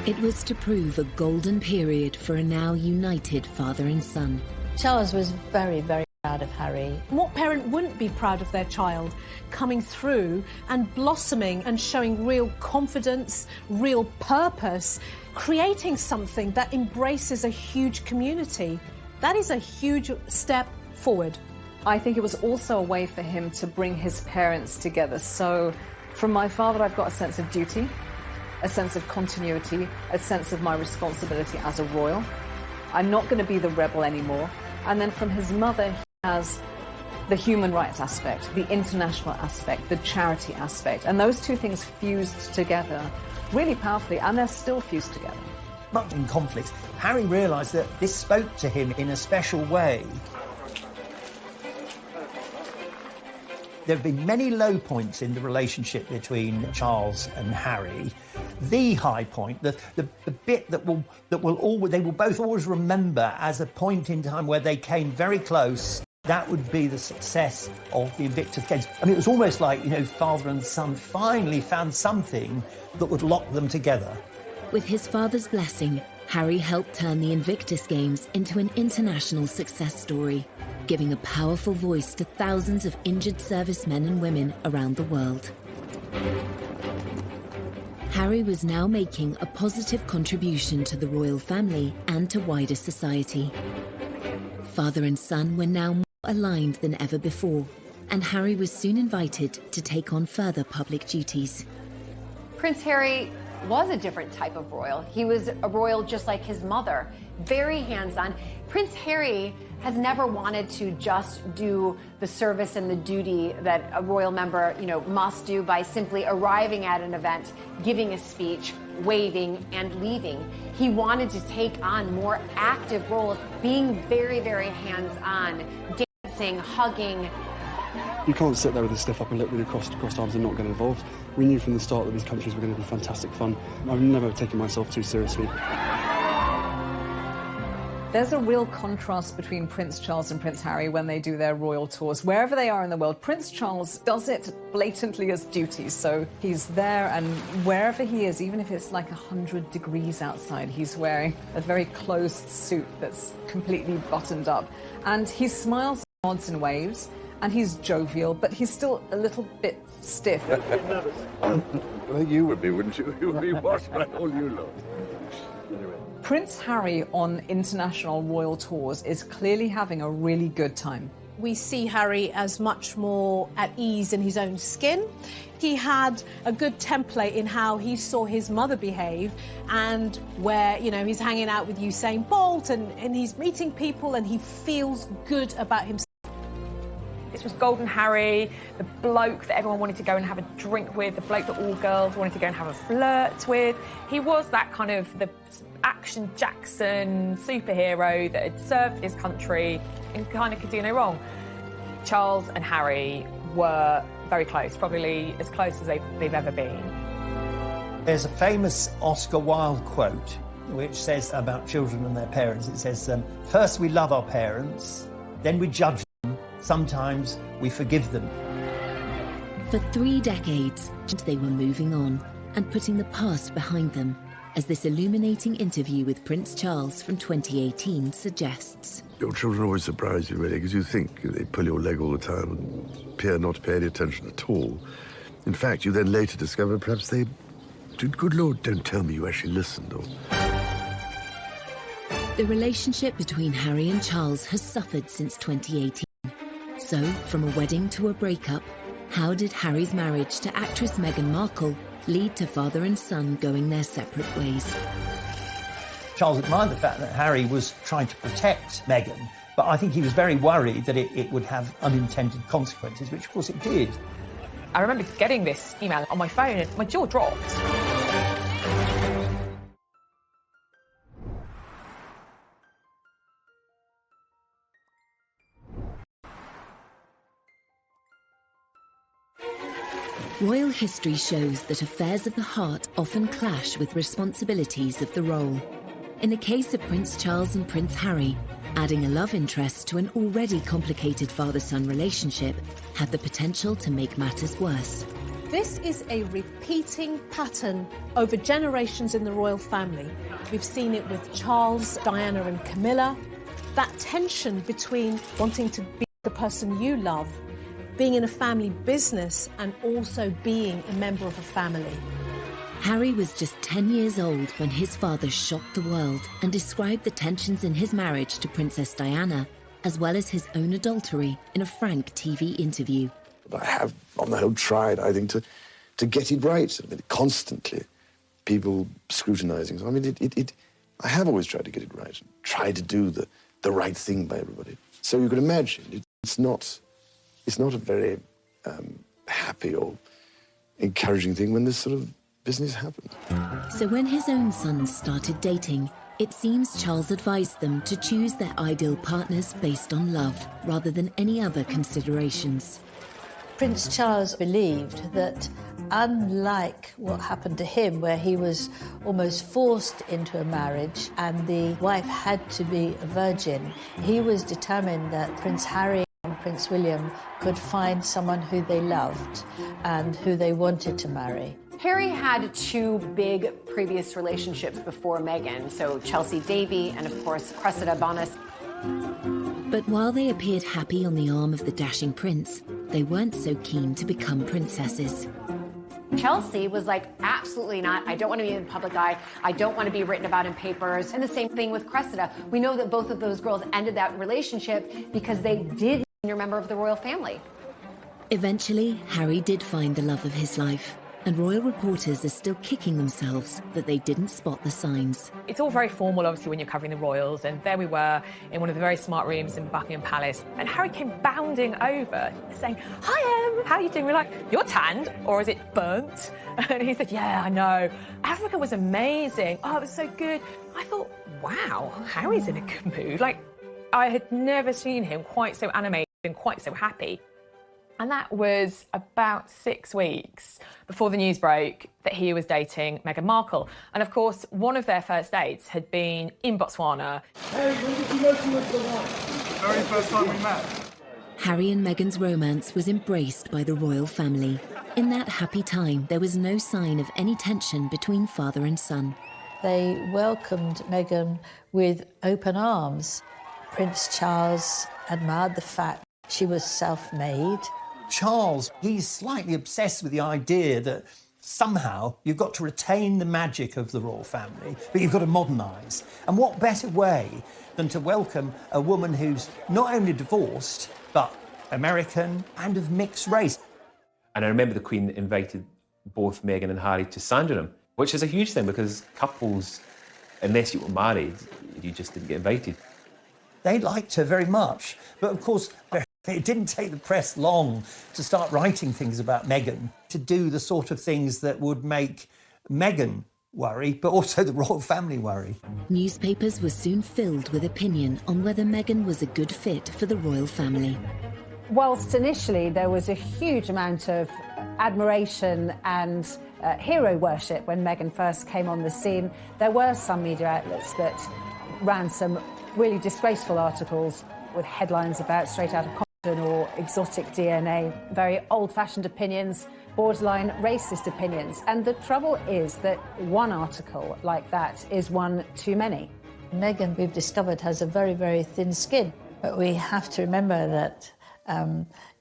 It was to prove a golden period for a now united father and son. Charles was very, very proud of Harry. What parent wouldn't be proud of their child coming through and blossoming and showing real confidence, real purpose, creating something that embraces a huge community? That is a huge step forward. I think it was also a way for him to bring his parents together. So from my father, I've got a sense of duty, a sense of continuity, a sense of my responsibility as a royal. I'm not going to be the rebel anymore. And then from his mother, he has the human rights aspect, the international aspect, the charity aspect, and those two things fused together really powerfully, and they're still fused together. Much in conflicts, Harry realised that this spoke to him in a special way. There have been many low points in the relationship between Charles and Harry. The high point, the bit that they will both always remember as a point in time where they came very close, that would be the success of the Invictus Games. I mean, it was almost like, you know, father and son finally found something that would lock them together. With his father's blessing, Harry helped turn the Invictus Games into an international success story, giving a powerful voice to thousands of injured servicemen and women around the world. Harry was now making a positive contribution to the royal family and to wider society. Father and son were now more aligned than ever before, and Harry was soon invited to take on further public duties. Prince Harry was a different type of royal. He was a royal just like his mother, very hands-on. Prince Harry has never wanted to just do the service and the duty that a royal member, you know, must do by simply arriving at an event, giving a speech, waving, and leaving. He wanted to take on more active roles, being very, very hands-on, dancing, hugging. You can't sit there with a stiff upper lip with your crossed arms and not get involved. We knew from the start that these countries were going to be fantastic fun. I've never taken myself too seriously. There's a real contrast between Prince Charles and Prince Harry when they do their royal tours. Wherever they are in the world, Prince Charles does it blatantly as duty. So he's there, and wherever he is, even if it's like 100 degrees outside, he's wearing a very closed suit that's completely buttoned up. And he smiles, nods and waves, and he's jovial, but he's still a little bit stiff. Well, you would be, wouldn't you? You would be washed by all you lot. Prince Harry on international royal tours is clearly having a really good time. We see Harry as much more at ease in his own skin. He had a good template in how he saw his mother behave, and where, you know, he's hanging out with Usain Bolt and he's meeting people and he feels good about himself. This was Golden Harry, the bloke that everyone wanted to go and have a drink with, the bloke that all girls wanted to go and have a flirt with. He was that kind of the action Jackson superhero that had served his country and kind of could do no wrong. Charles and Harry were very close, probably as close as they've ever been. There's a famous Oscar Wilde quote which says about children and their parents. It says, first we love our parents, then we judge them, sometimes we forgive them. For 3 decades, they were moving on and putting the past behind them, as this illuminating interview with Prince Charles from 2018 suggests. Your children always surprise you, really, because you think they pull your leg all the time and appear not to pay any attention at all. In fact, you then later discover perhaps they... Good Lord, don't tell me you actually listened, or... The relationship between Harry and Charles has suffered since 2018. So, from a wedding to a breakup, how did Harry's marriage to actress Meghan Markle lead to father and son going their separate ways? Charles admired the fact that Harry was trying to protect Meghan, but I think he was very worried that it would have unintended consequences, which of course it did. I remember getting this email on my phone and my jaw dropped. Royal history shows that affairs of the heart often clash with responsibilities of the role. In the case of Prince Charles and Prince Harry, adding a love interest to an already complicated father-son relationship had the potential to make matters worse. This is a repeating pattern over generations in the royal family. We've seen it with Charles, Diana and Camilla. That tension between wanting to be the person you love, being in a family business and also being a member of a family. Harry was just 10 years old when his father shocked the world and described the tensions in his marriage to Princess Diana, as well as his own adultery, in a frank TV interview. I have, on the whole, tried, I think, to get it right. I mean, constantly, people scrutinising. So, I mean, I have always tried to get it right, tried to do the right thing by everybody. So you can imagine, It's not a very happy or encouraging thing when this sort of business happens. So when his own sons started dating, it seems Charles advised them to choose their ideal partners based on love, rather than any other considerations. Prince Charles believed that, unlike what happened to him, where he was almost forced into a marriage and the wife had to be a virgin, he was determined that Prince Harry and Prince William could find someone who they loved and who they wanted to marry. Harry had 2 big previous relationships before Meghan, so Chelsea Davy and, of course, Cressida Bonas. But while they appeared happy on the arm of the dashing prince, they weren't so keen to become princesses. Chelsea was like, absolutely not. I don't want to be in the public eye. I don't want to be written about in papers. And the same thing with Cressida. We know that both of those girls ended that relationship because they did need a member of the royal family. Eventually, Harry did find the love of his life, and royal reporters are still kicking themselves that they didn't spot the signs. It's all very formal, obviously, when you're covering the royals, and there we were in one of the very smart rooms in Buckingham Palace, and Harry came bounding over, saying, "Hi, Em, how are you doing?" We're like, "You're tanned, or is it burnt?" And he said, "Yeah, I know. Africa was amazing. Oh, it was so good." I thought, wow, Harry's in a good mood. Like, I had never seen him quite so animated and quite so happy. And that was about 6 weeks before the news broke that he was dating Meghan Markle. And of course, one of their first dates had been in Botswana. Hey, when did you know she was the one? The very first time we met. Harry and Meghan's romance was embraced by the royal family. In that happy time, there was no sign of any tension between father and son. They welcomed Meghan with open arms. Prince Charles admired the fact she was self-made. Charles, he's slightly obsessed with the idea that somehow you've got to retain the magic of the royal family, but you've got to modernise. And what better way than to welcome a woman who's not only divorced, but American and of mixed race. And I remember the Queen invited both Meghan and Harry to Sandringham, which is a huge thing because couples, unless you were married, you just didn't get invited. They liked her very much, but of course, it didn't take the press long to start writing things about Meghan, to do the sort of things that would make Meghan worry, but also the royal family worry. Newspapers were soon filled with opinion on whether Meghan was a good fit for the royal family. Whilst initially there was a huge amount of admiration and hero worship when Meghan first came on the scene, there were some media outlets that ran some really disgraceful articles with headlines about straight out of Compton or exotic DNA, very old-fashioned opinions, borderline racist opinions. And the trouble is that one article like that is one too many. Meghan, we've discovered, has a very, very thin skin. But we have to remember that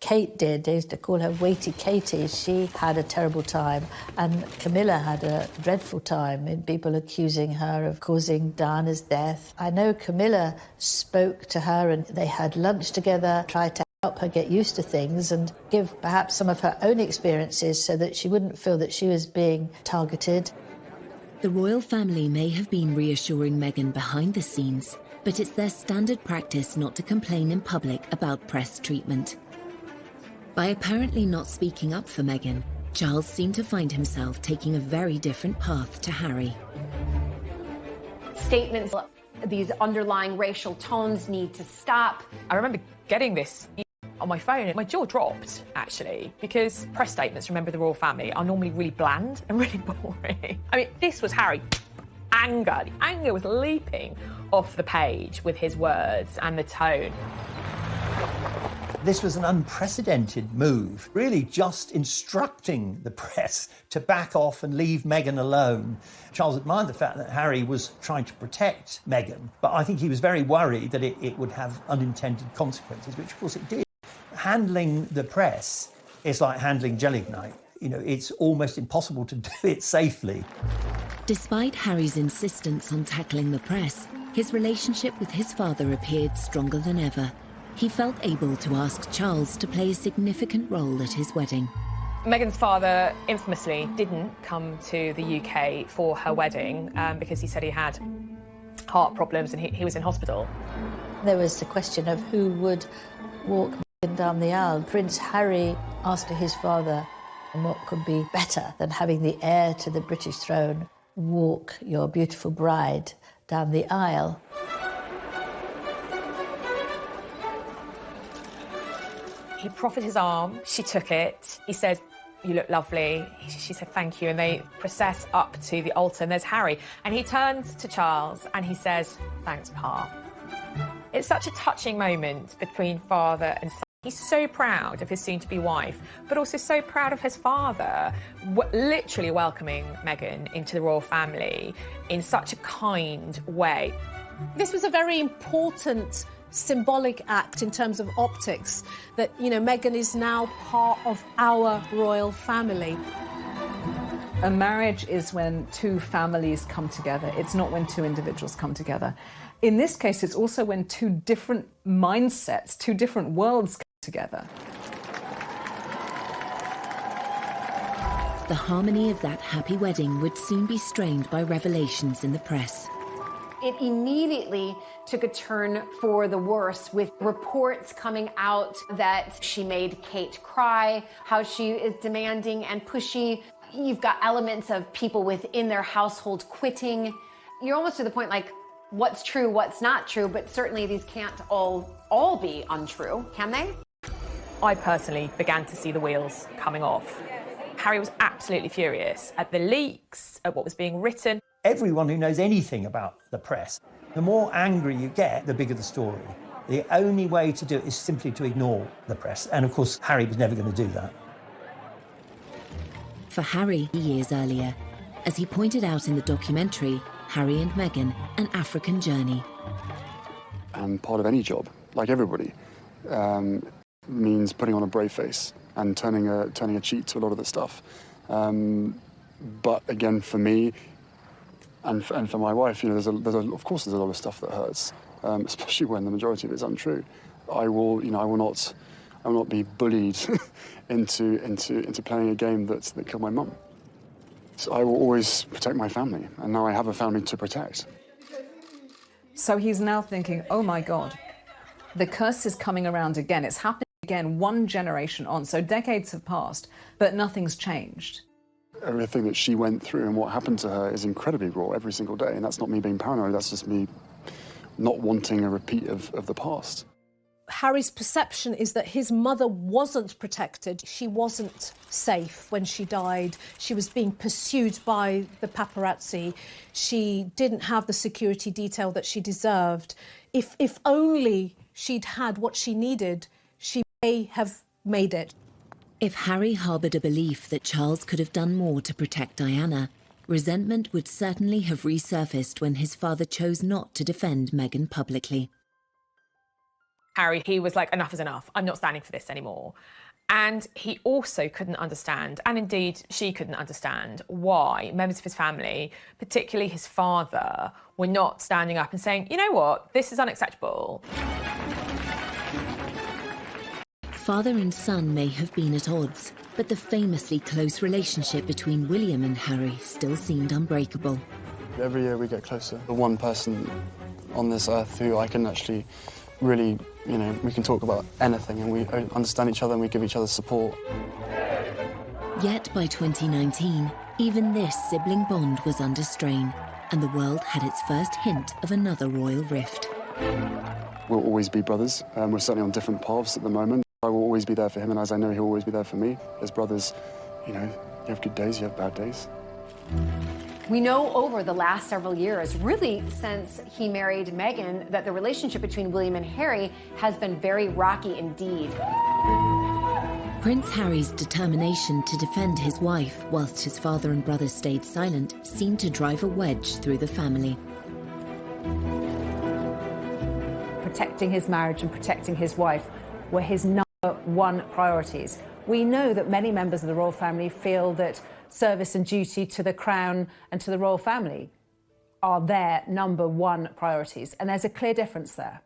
Kate did. They used to call her Weighty Katie. She had a terrible time. And Camilla had a dreadful time in people accusing her of causing Diana's death. I know Camilla spoke to her and they had lunch together, tried to help her get used to things and give perhaps some of her own experiences so that she wouldn't feel that she was being targeted. The royal family may have been reassuring Meghan behind the scenes, but it's their standard practice not to complain in public about press treatment. By apparently not speaking up for Meghan, Charles seemed to find himself taking a very different path to Harry. Statements, these underlying racial tones need to stop. I remember getting this on my phone and my jaw dropped, actually, because press statements, remember the royal family, are normally really bland and really boring. I mean, this was Harry. Anger. The anger was leaping off the page with his words and the tone. This was an unprecedented move, really just instructing the press to back off and leave Meghan alone. Charles admired the fact that Harry was trying to protect Meghan, but I think he was very worried that it would have unintended consequences, which of course it did. Handling the press is like handling gelignite. You know, it's almost impossible to do it safely. Despite Harry's insistence on tackling the press, his relationship with his father appeared stronger than ever. He felt able to ask Charles to play a significant role at his wedding. Meghan's father infamously didn't come to the UK for her wedding because he said he had heart problems and he was in hospital. There was the question of who would walk down the aisle. Prince Harry asked his father, what could be better than having the heir to the British throne walk your beautiful bride down the aisle? He proffered his arm, she took it. He said, "You look lovely." She said, "Thank you." And they process up to the altar, and there's Harry. And he turns to Charles and he says, "Thanks, Pa." It's such a touching moment between father and son. He's so proud of his soon-to-be wife, but also so proud of his father, literally welcoming Meghan into the royal family in such a kind way. This was a very important symbolic act in terms of optics, that, you know, Meghan is now part of our royal family. A marriage is when two families come together. It's not when two individuals come together. In this case, it's also when two different mindsets, two different worlds come together. The harmony of that happy wedding would soon be strained by revelations in the press. It immediately took a turn for the worse, with reports coming out that she made Kate cry, how she is demanding and pushy. You've got elements of people within their household quitting. You're almost to the point like, what's true, what's not true, but certainly these can't all be untrue, can they? I personally began to see the wheels coming off. Harry was absolutely furious at the leaks, at what was being written. Everyone who knows anything about the press, the more angry you get, the bigger the story. The only way to do it is simply to ignore the press. And of course, Harry was never going to do that. For Harry, years earlier, as he pointed out in the documentary, Harry and Meghan, An African Journey. And part of any job, like everybody, means putting on a brave face and turning a cheek to a lot of the stuff. But again, for me, and for my wife, you know, of course there's a lot of stuff that hurts, especially when the majority of it is untrue. I will not be bullied into playing a game that killed my mum. So I will always protect my family, and now I have a family to protect. So he's now thinking, oh my God, the curse is coming around again. It's happening again, one generation on. So decades have passed, but nothing's changed. Everything that she went through and what happened to her is incredibly raw every single day, and that's not me being paranoid, that's just me not wanting a repeat of the past. Harry's perception is that his mother wasn't protected. She wasn't safe when she died. She was being pursued by the paparazzi. She didn't have the security detail that she deserved. If only she'd had what she needed, she may have made it. If Harry harboured a belief that Charles could have done more to protect Diana, resentment would certainly have resurfaced when his father chose not to defend Meghan publicly. Harry, he was like, enough is enough. I'm not standing for this anymore. And he also couldn't understand, and indeed she couldn't understand, why members of his family, particularly his father, were not standing up and saying, you know what, this is unacceptable. Father and son may have been at odds, but the famously close relationship between William and Harry still seemed unbreakable. Every year we get closer. The one person on this earth who I can actually really, you know, we can talk about anything and we understand each other and we give each other support. Yet by 2019, even this sibling bond was under strain, and the world had its first hint of another royal rift. We'll always be brothers. We're certainly on different paths at the moment. I will always be there for him, and as I know he'll always be there for me. As brothers, you know, you have good days, you have bad days. We know over the last several years, really since he married Meghan, that the relationship between William and Harry has been very rocky indeed. Prince Harry's determination to defend his wife whilst his father and brother stayed silent seemed to drive a wedge through the family. Protecting his marriage and protecting his wife were his number one priorities. We know that many members of the royal family feel that service and duty to the crown and to the royal family are their number one priorities, and there's a clear difference there.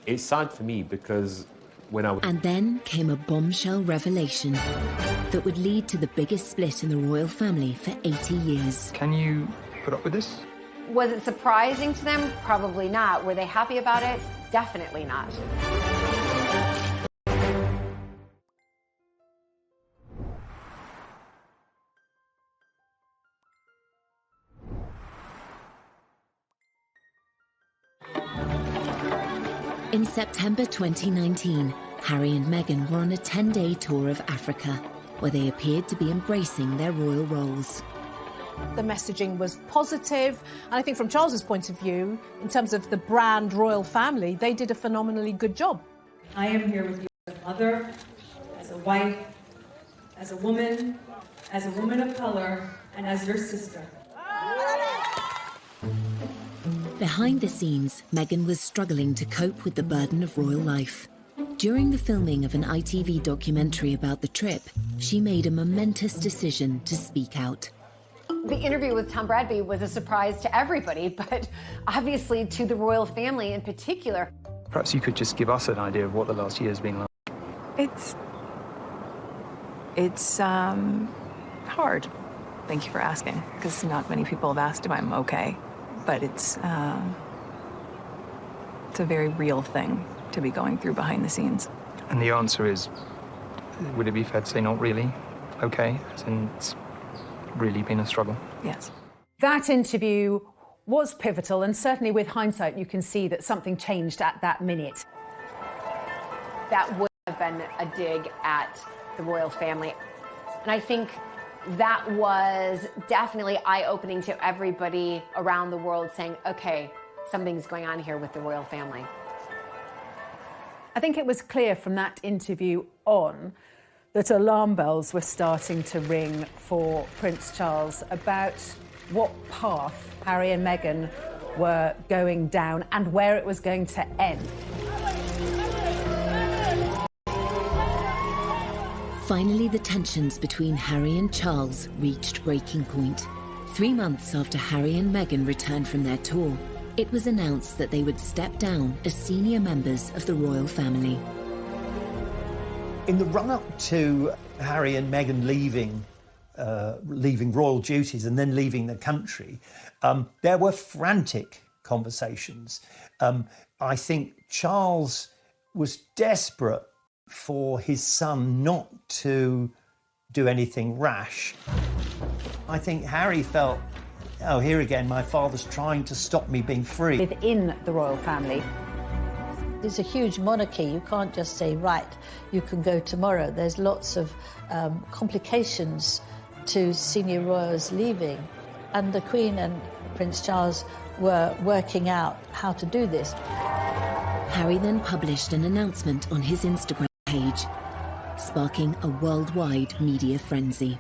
It's sad for me because when I... And then came a bombshell revelation that would lead to the biggest split in the royal family for 80 years. Can you put up with this? Was it surprising to them? Probably not. Were they happy about it? Definitely not. In September 2019, Harry and Meghan were on a 10-day tour of Africa, where they appeared to be embracing their royal roles. The messaging was positive, and I think from Charles's point of view, in terms of the brand royal family, they did a phenomenally good job. I am here with you as a mother, as a wife, as a woman of color, and as your sister. Behind the scenes, Meghan was struggling to cope with the burden of royal life. During the filming of an ITV documentary about the trip, she made a momentous decision to speak out. The interview with Tom Bradby was a surprise to everybody, but obviously to the royal family in particular. Perhaps you could just give us an idea of what the last year has been like. It's hard. Thank you for asking, because not many people have asked if I'm okay. But it's a very real thing to be going through behind the scenes. And the answer is, would it be fair to say not really okay, since it's really been a struggle? Yes. That interview was pivotal, and certainly with hindsight, you can see that something changed at that minute. That would have been a dig at the royal family. And I think that was definitely eye-opening to everybody around the world, saying, okay, something's going on here with the royal family. I think it was clear from that interview on that alarm bells were starting to ring for Prince Charles about what path Harry and Meghan were going down and where it was going to end. Finally, the tensions between Harry and Charles reached breaking point. 3 months after Harry and Meghan returned from their tour, it was announced that they would step down as senior members of the royal family. In the run-up to Harry and Meghan leaving royal duties and then leaving the country, there were frantic conversations. I think Charles was desperate for his son not to do anything rash. I think Harry felt, oh, here again, my father's trying to stop me being free. Within the royal family. It's a huge monarchy. You can't just say, right, you can go tomorrow. There's lots of complications to senior royals leaving. And the Queen and Prince Charles were working out how to do this. Harry then published an announcement on his Instagram page, sparking a worldwide media frenzy.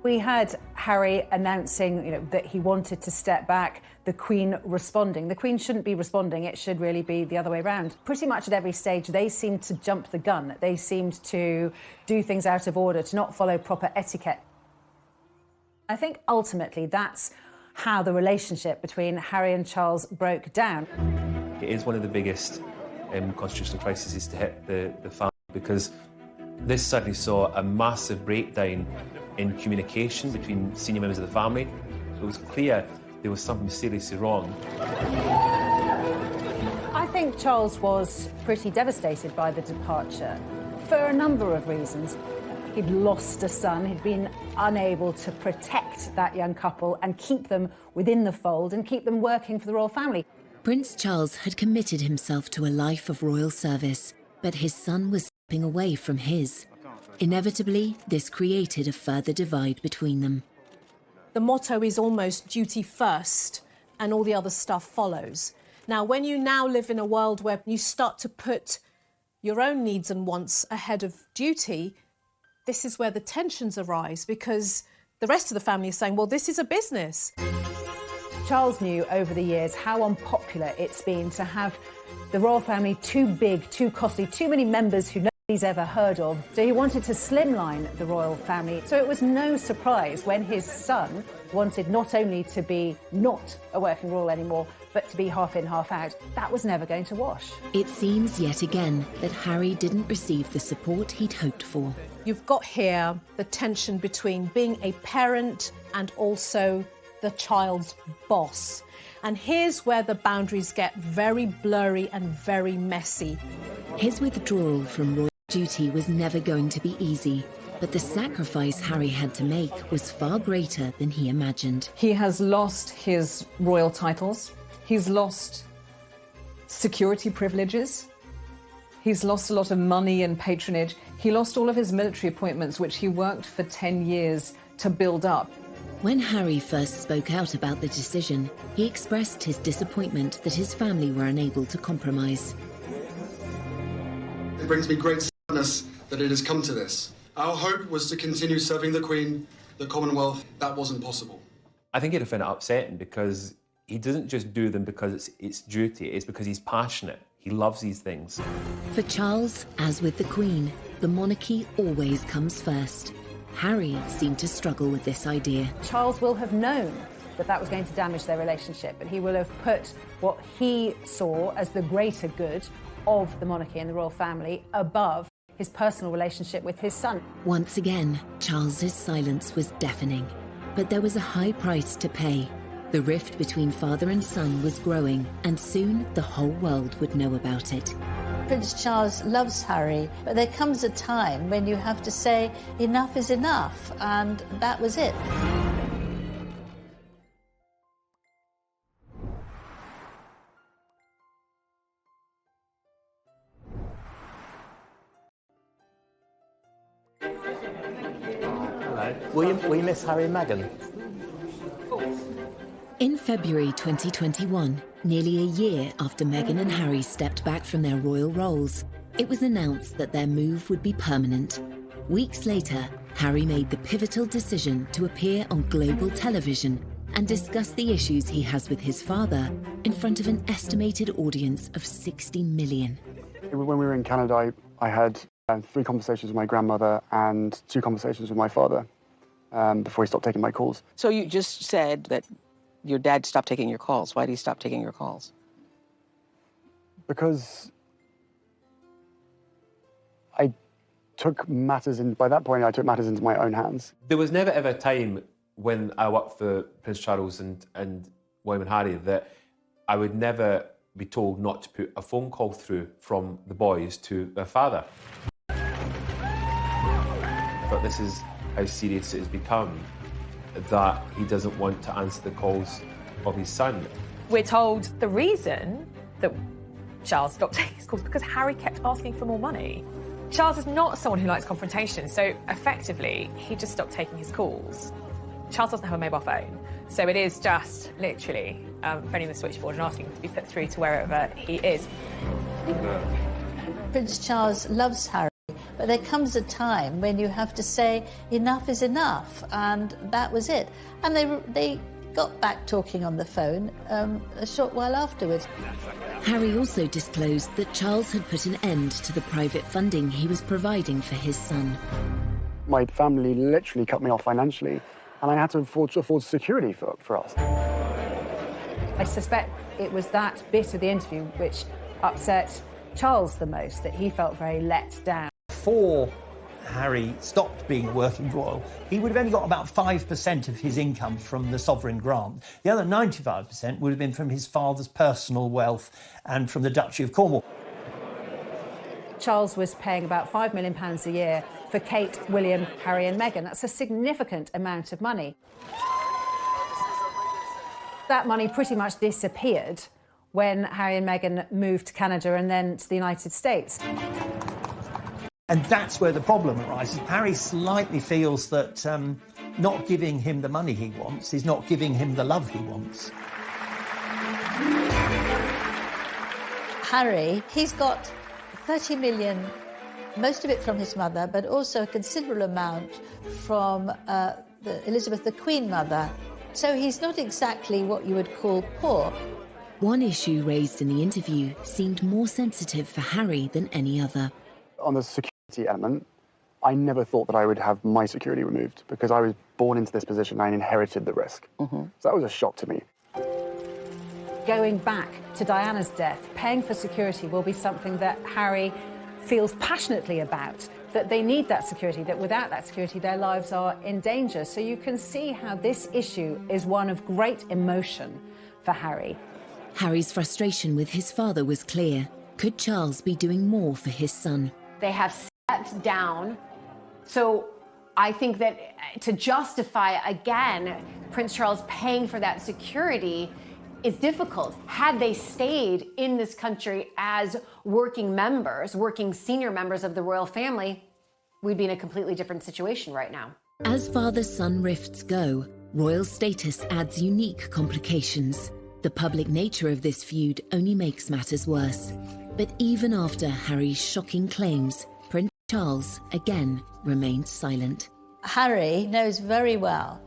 We had Harry announcing, that he wanted to step back, the Queen responding. The Queen shouldn't be responding, it should really be the other way around. Pretty much at every stage, they seemed to jump the gun. They seemed to do things out of order, to not follow proper etiquette. I think ultimately that's how the relationship between Harry and Charles broke down. It is one of the biggest constitutional crises to hit the family, because this suddenly saw a massive breakdown in communication between senior members of the family. It was clear there was something seriously wrong. I think Charles was pretty devastated by the departure for a number of reasons. He'd lost a son, he'd been unable to protect that young couple and keep them within the fold and keep them working for the royal family. Prince Charles had committed himself to a life of royal service, but his son was stepping away from his. Inevitably, this created a further divide between them. The motto is almost duty first and all the other stuff follows. Now, when you now live in a world where you start to put your own needs and wants ahead of duty, this is where the tensions arise, because the rest of the family is saying, well, this is a business. Charles knew over the years how unpopular it's been to have the royal family too big, too costly, too many members who nobody's ever heard of. So he wanted to slimline the royal family. So it was no surprise when his son wanted not only to be not a working royal anymore, but to be half in, half out. That was never going to wash. It seems yet again that Harry didn't receive the support he'd hoped for. You've got here the tension between being a parent and also the child's boss. And here's where the boundaries get very blurry and very messy. His withdrawal from royal duty was never going to be easy, but the sacrifice Harry had to make was far greater than he imagined. He has lost his royal titles. He's lost security privileges. He's lost a lot of money and patronage. He lost all of his military appointments, which he worked for 10 years to build up. When Harry first spoke out about the decision, he expressed his disappointment that his family were unable to compromise. It brings me great sadness that it has come to this. Our hope was to continue serving the Queen, the Commonwealth. That wasn't possible. I think he'd have found it upsetting because he doesn't just do them because it's duty, it's because he's passionate. He loves these things. For Charles, as with the Queen, the monarchy always comes first. Harry seemed to struggle with this idea. Charles will have known that that was going to damage their relationship, and he will have put what he saw as the greater good of the monarchy and the royal family above his personal relationship with his son. Once again, Charles's silence was deafening. But there was a high price to pay. The rift between father and son was growing, and soon the whole world would know about it. Prince Charles loves Harry, but there comes a time when you have to say enough is enough, and that was it. Hello. Will you miss Harry and Meghan? In February 2021, nearly a year after Meghan and Harry stepped back from their royal roles, it was announced that their move would be permanent. Weeks later, Harry made the pivotal decision to appear on global television and discuss the issues he has with his father in front of an estimated audience of 60 million. When we were in Canada, I had 3 conversations with my grandmother and 2 conversations with my father before he stopped taking my calls. So you just said that your dad stopped taking your calls. Why did he stop taking your calls? Because I took matters in, by that point, I took matters into my own hands. There was never ever a time when I worked for Prince Charles and William and Harry that I would never be told not to put a phone call through from the boys to their father. But this is how serious it has become, that he doesn't want to answer the calls of his son. We're told the reason that Charles stopped taking his calls because Harry kept asking for more money. Charles is not someone who likes confrontation, so effectively he just stopped taking his calls. Charles doesn't have a mobile phone, so it is just literally phoning the switchboard and asking to be put through to wherever he is. Prince Charles loves Harry, but there comes a time when you have to say enough is enough, and that was it. And they got back talking on the phone a short while afterwards. Harry also disclosed that Charles had put an end to the private funding he was providing for his son. My family literally cut me off financially, and I had to afford security for us. I suspect it was that bit of the interview which upset Charles the most, that he felt very let down. Before Harry stopped being a working royal, he would have only got about 5% of his income from the sovereign grant. The other 95% would have been from his father's personal wealth and from the Duchy of Cornwall. Charles was paying about £5 million a year for Kate, William, Harry and Meghan. That's a significant amount of money. That money pretty much disappeared when Harry and Meghan moved to Canada and then to the United States. And that's where the problem arises. Harry slightly feels that not giving him the money he wants is not giving him the love he wants. Harry, he's got 30 million, most of it from his mother, but also a considerable amount from Elizabeth, the Queen Mother. So he's not exactly what you would call poor. One issue raised in the interview seemed more sensitive for Harry than any other. On the security element, I never thought that I would have my security removed because I was born into this position and I inherited the risk. So that was a shock to me. Going back to Diana's death, paying for security will be something that Harry feels passionately about, that they need that security, that without that security their lives are in danger. So you can see how this issue is one of great emotion for Harry. Harry's frustration with his father was clear. Could Charles be doing more for his son? They have stepped down. So I think that to justify, again, Prince Charles paying for that security is difficult. Had they stayed in this country as working members, working senior members of the royal family, we'd be in a completely different situation right now. As father-son rifts go, royal status adds unique complications. The public nature of this feud only makes matters worse. But even after Harry's shocking claims, Prince Charles again remained silent. Harry knows very well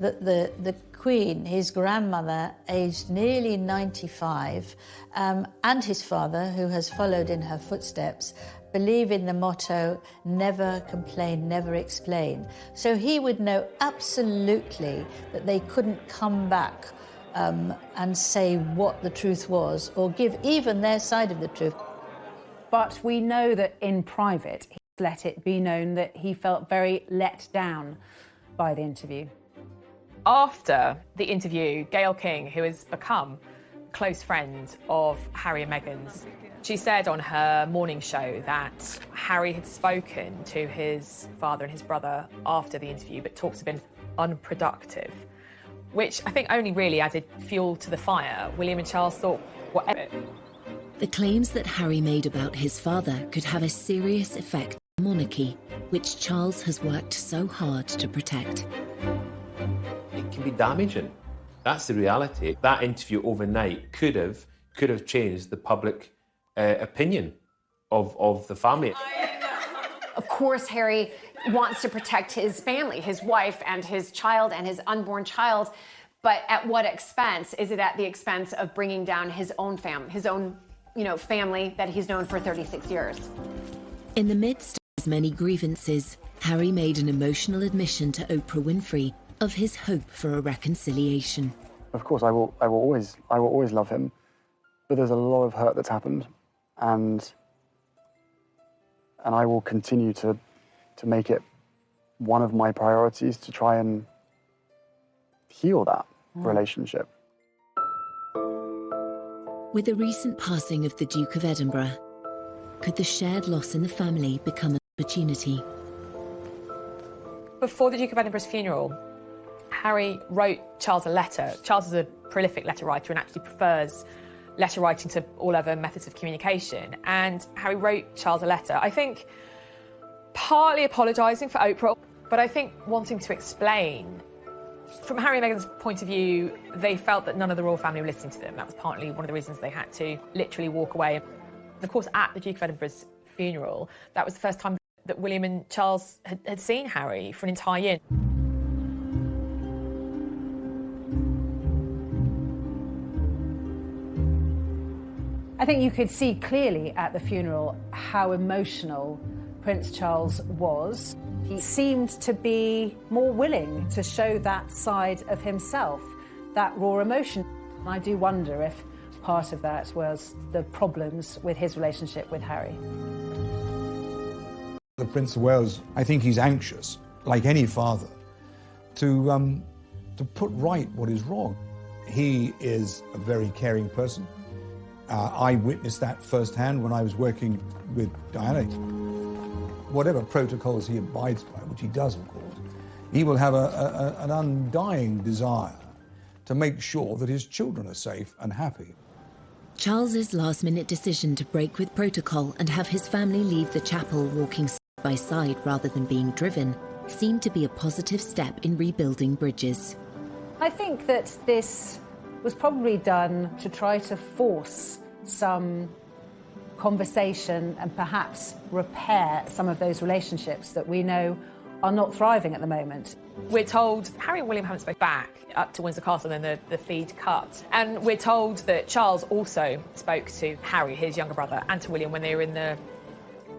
that the Queen, his grandmother, aged nearly 95, and his father, who has followed in her footsteps, believe in the motto, never complain, never explain. So he would know absolutely that they couldn't come back and say what the truth was, or give even their side of the truth. But we know that in private, he let it be known that he felt very let down by the interview. After the interview, Gayle King, who has become a close friend of Harry and Meghan's, she said on her morning show that Harry had spoken to his father and his brother after the interview, but talks have been unproductive, which I think only really added fuel to the fire. William and Charles thought, whatever. The claims that Harry made about his father could have a serious effect on the monarchy, which Charles has worked so hard to protect. It can be damaging. That's the reality. That interview overnight could have changed the public opinion of the family. Of course, Harry wants to protect his family, his wife and his child and his unborn child, but at what expense? Is it at the expense of bringing down his own family, family that he's known for 36 years? In the midst of his many grievances, Harry made an emotional admission to Oprah Winfrey of his hope for a reconciliation. Of course, I will always love him, but there's a lot of hurt that's happened, and I will continue to make it one of my priorities to try and heal that relationship. With the recent passing of the Duke of Edinburgh, could the shared loss in the family become an opportunity? Before the Duke of Edinburgh's funeral, Harry wrote Charles a letter. Charles is a prolific letter writer and actually prefers letter writing to all other methods of communication. And Harry wrote Charles a letter, I think partly apologising for Oprah, but I think wanting to explain. From Harry and Meghan's point of view, they felt that none of the royal family were listening to them. That was partly one of the reasons they had to literally walk away. And of course, at the Duke of Edinburgh's funeral, that was the first time that William and Charles had seen Harry for an entire year. I think you could see clearly at the funeral how emotional Prince Charles was. He seemed to be more willing to show that side of himself, that raw emotion. I do wonder if part of that was the problems with his relationship with Harry. The Prince of Wales, I think he's anxious, like any father, to put right what is wrong. He is a very caring person. I witnessed that firsthand when I was working with Diana. Whatever protocols he abides by, which he does, of course, he will have an undying desire to make sure that his children are safe and happy. Charles's last-minute decision to break with protocol and have his family leave the chapel walking side by side rather than being driven seemed to be a positive step in rebuilding bridges. I think that this was probably done to try to force some conversation and perhaps repair some of those relationships that we know are not thriving at the moment. We're told Harry and William haven't spoken back up to Windsor Castle and then the feed cut. And we're told that Charles also spoke to Harry, his younger brother, and to William when they were in the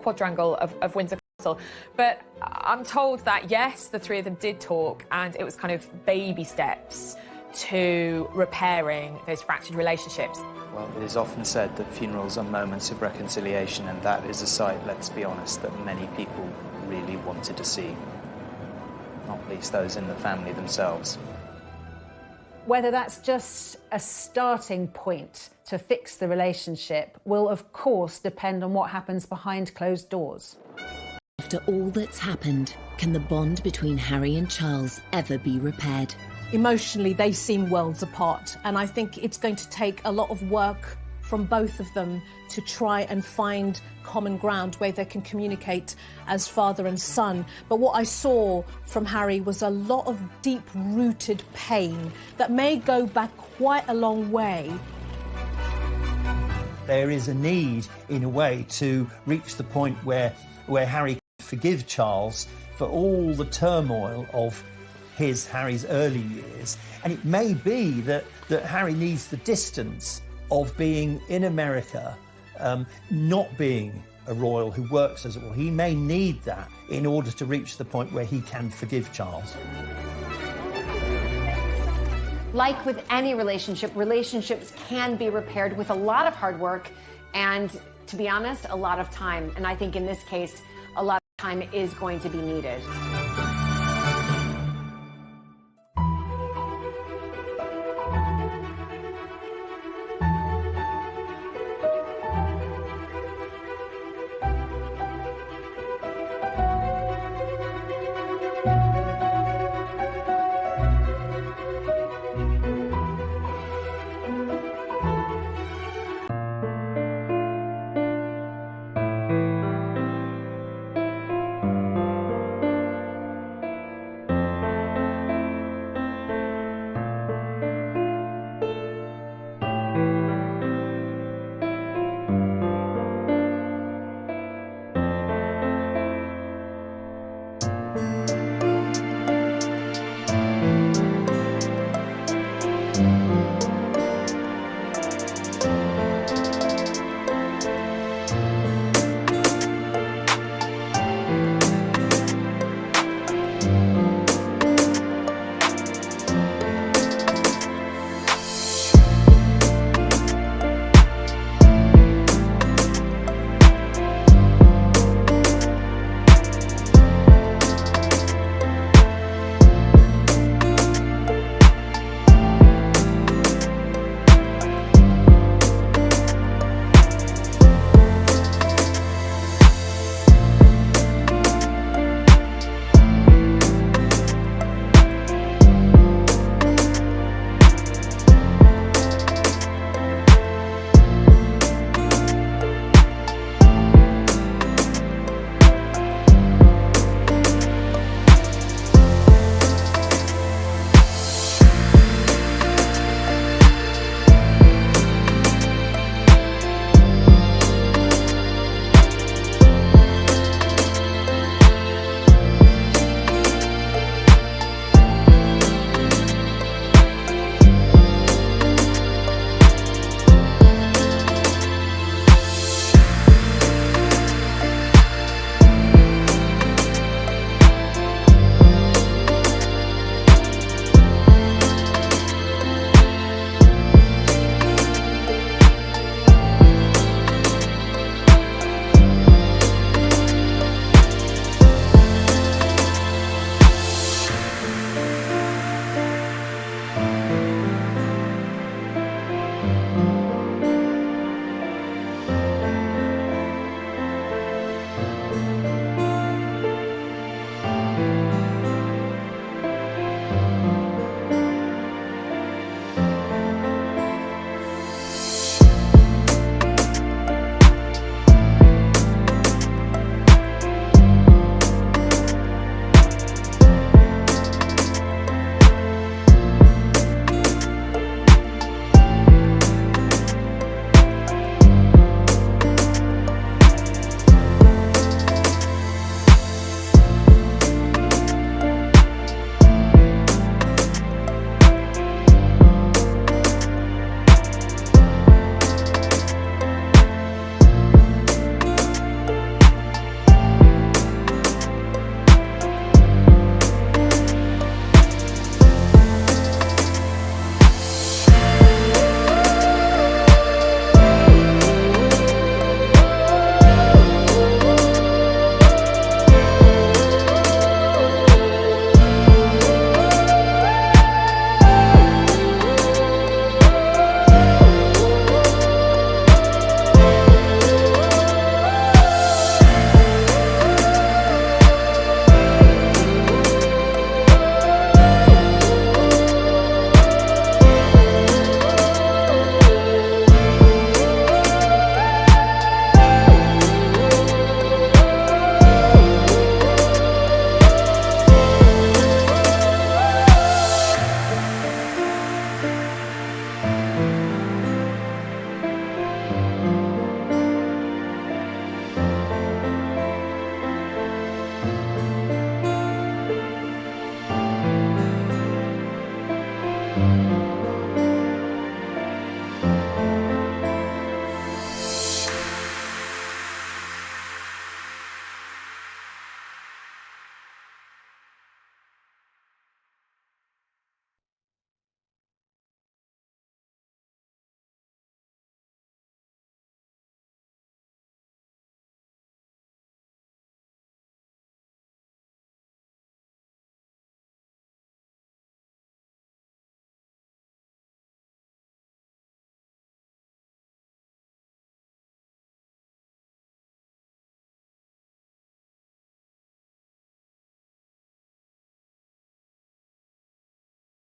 quadrangle of Windsor Castle. But I'm told that, yes, the three of them did talk, and it was kind of baby steps to repairing those fractured relationships. Well, it is often said that funerals are moments of reconciliation, and that is a sight, let's be honest, that many people really wanted to see, not least those in the family themselves. Whether that's just a starting point to fix the relationship will, of course, depend on what happens behind closed doors. After all that's happened, can the bond between Harry and Charles ever be repaired? Emotionally, they seem worlds apart, and I think it's going to take a lot of work from both of them to try and find common ground where they can communicate as father and son. But what I saw from Harry was a lot of deep-rooted pain that may go back quite a long way. There is a need, in a way, to reach the point where Harry can forgive Charles for all the turmoil of Harry's early years. And it may be that Harry needs the distance of being in America, not being a royal who works as a royal. He may need that in order to reach the point where he can forgive Charles. Like with any relationship, relationships can be repaired with a lot of hard work and, to be honest, a lot of time. And I think in this case, a lot of time is going to be needed.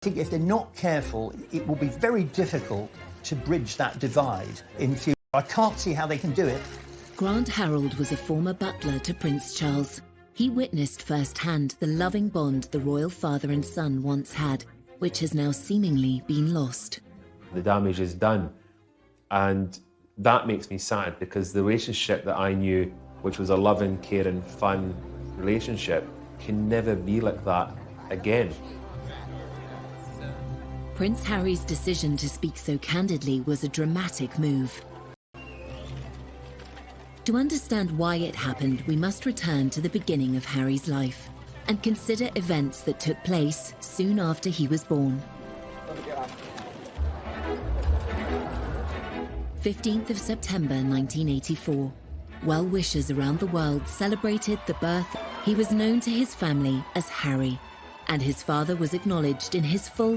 I think if they're not careful, it will be very difficult to bridge that divide in future. I can't see how they can do it. Grant Harold was a former butler to Prince Charles. He witnessed firsthand the loving bond the royal father and son once had, which has now seemingly been lost. The damage is done, and that makes me sad, because the relationship that I knew, which was a loving, caring, fun relationship, can never be like that again. Prince Harry's decision to speak so candidly was a dramatic move. To understand why it happened, we must return to the beginning of Harry's life and consider events that took place soon after he was born. 15th of September 1984. Well-wishers around the world celebrated the birth. He was known to his family as Harry, and his father was acknowledged in his full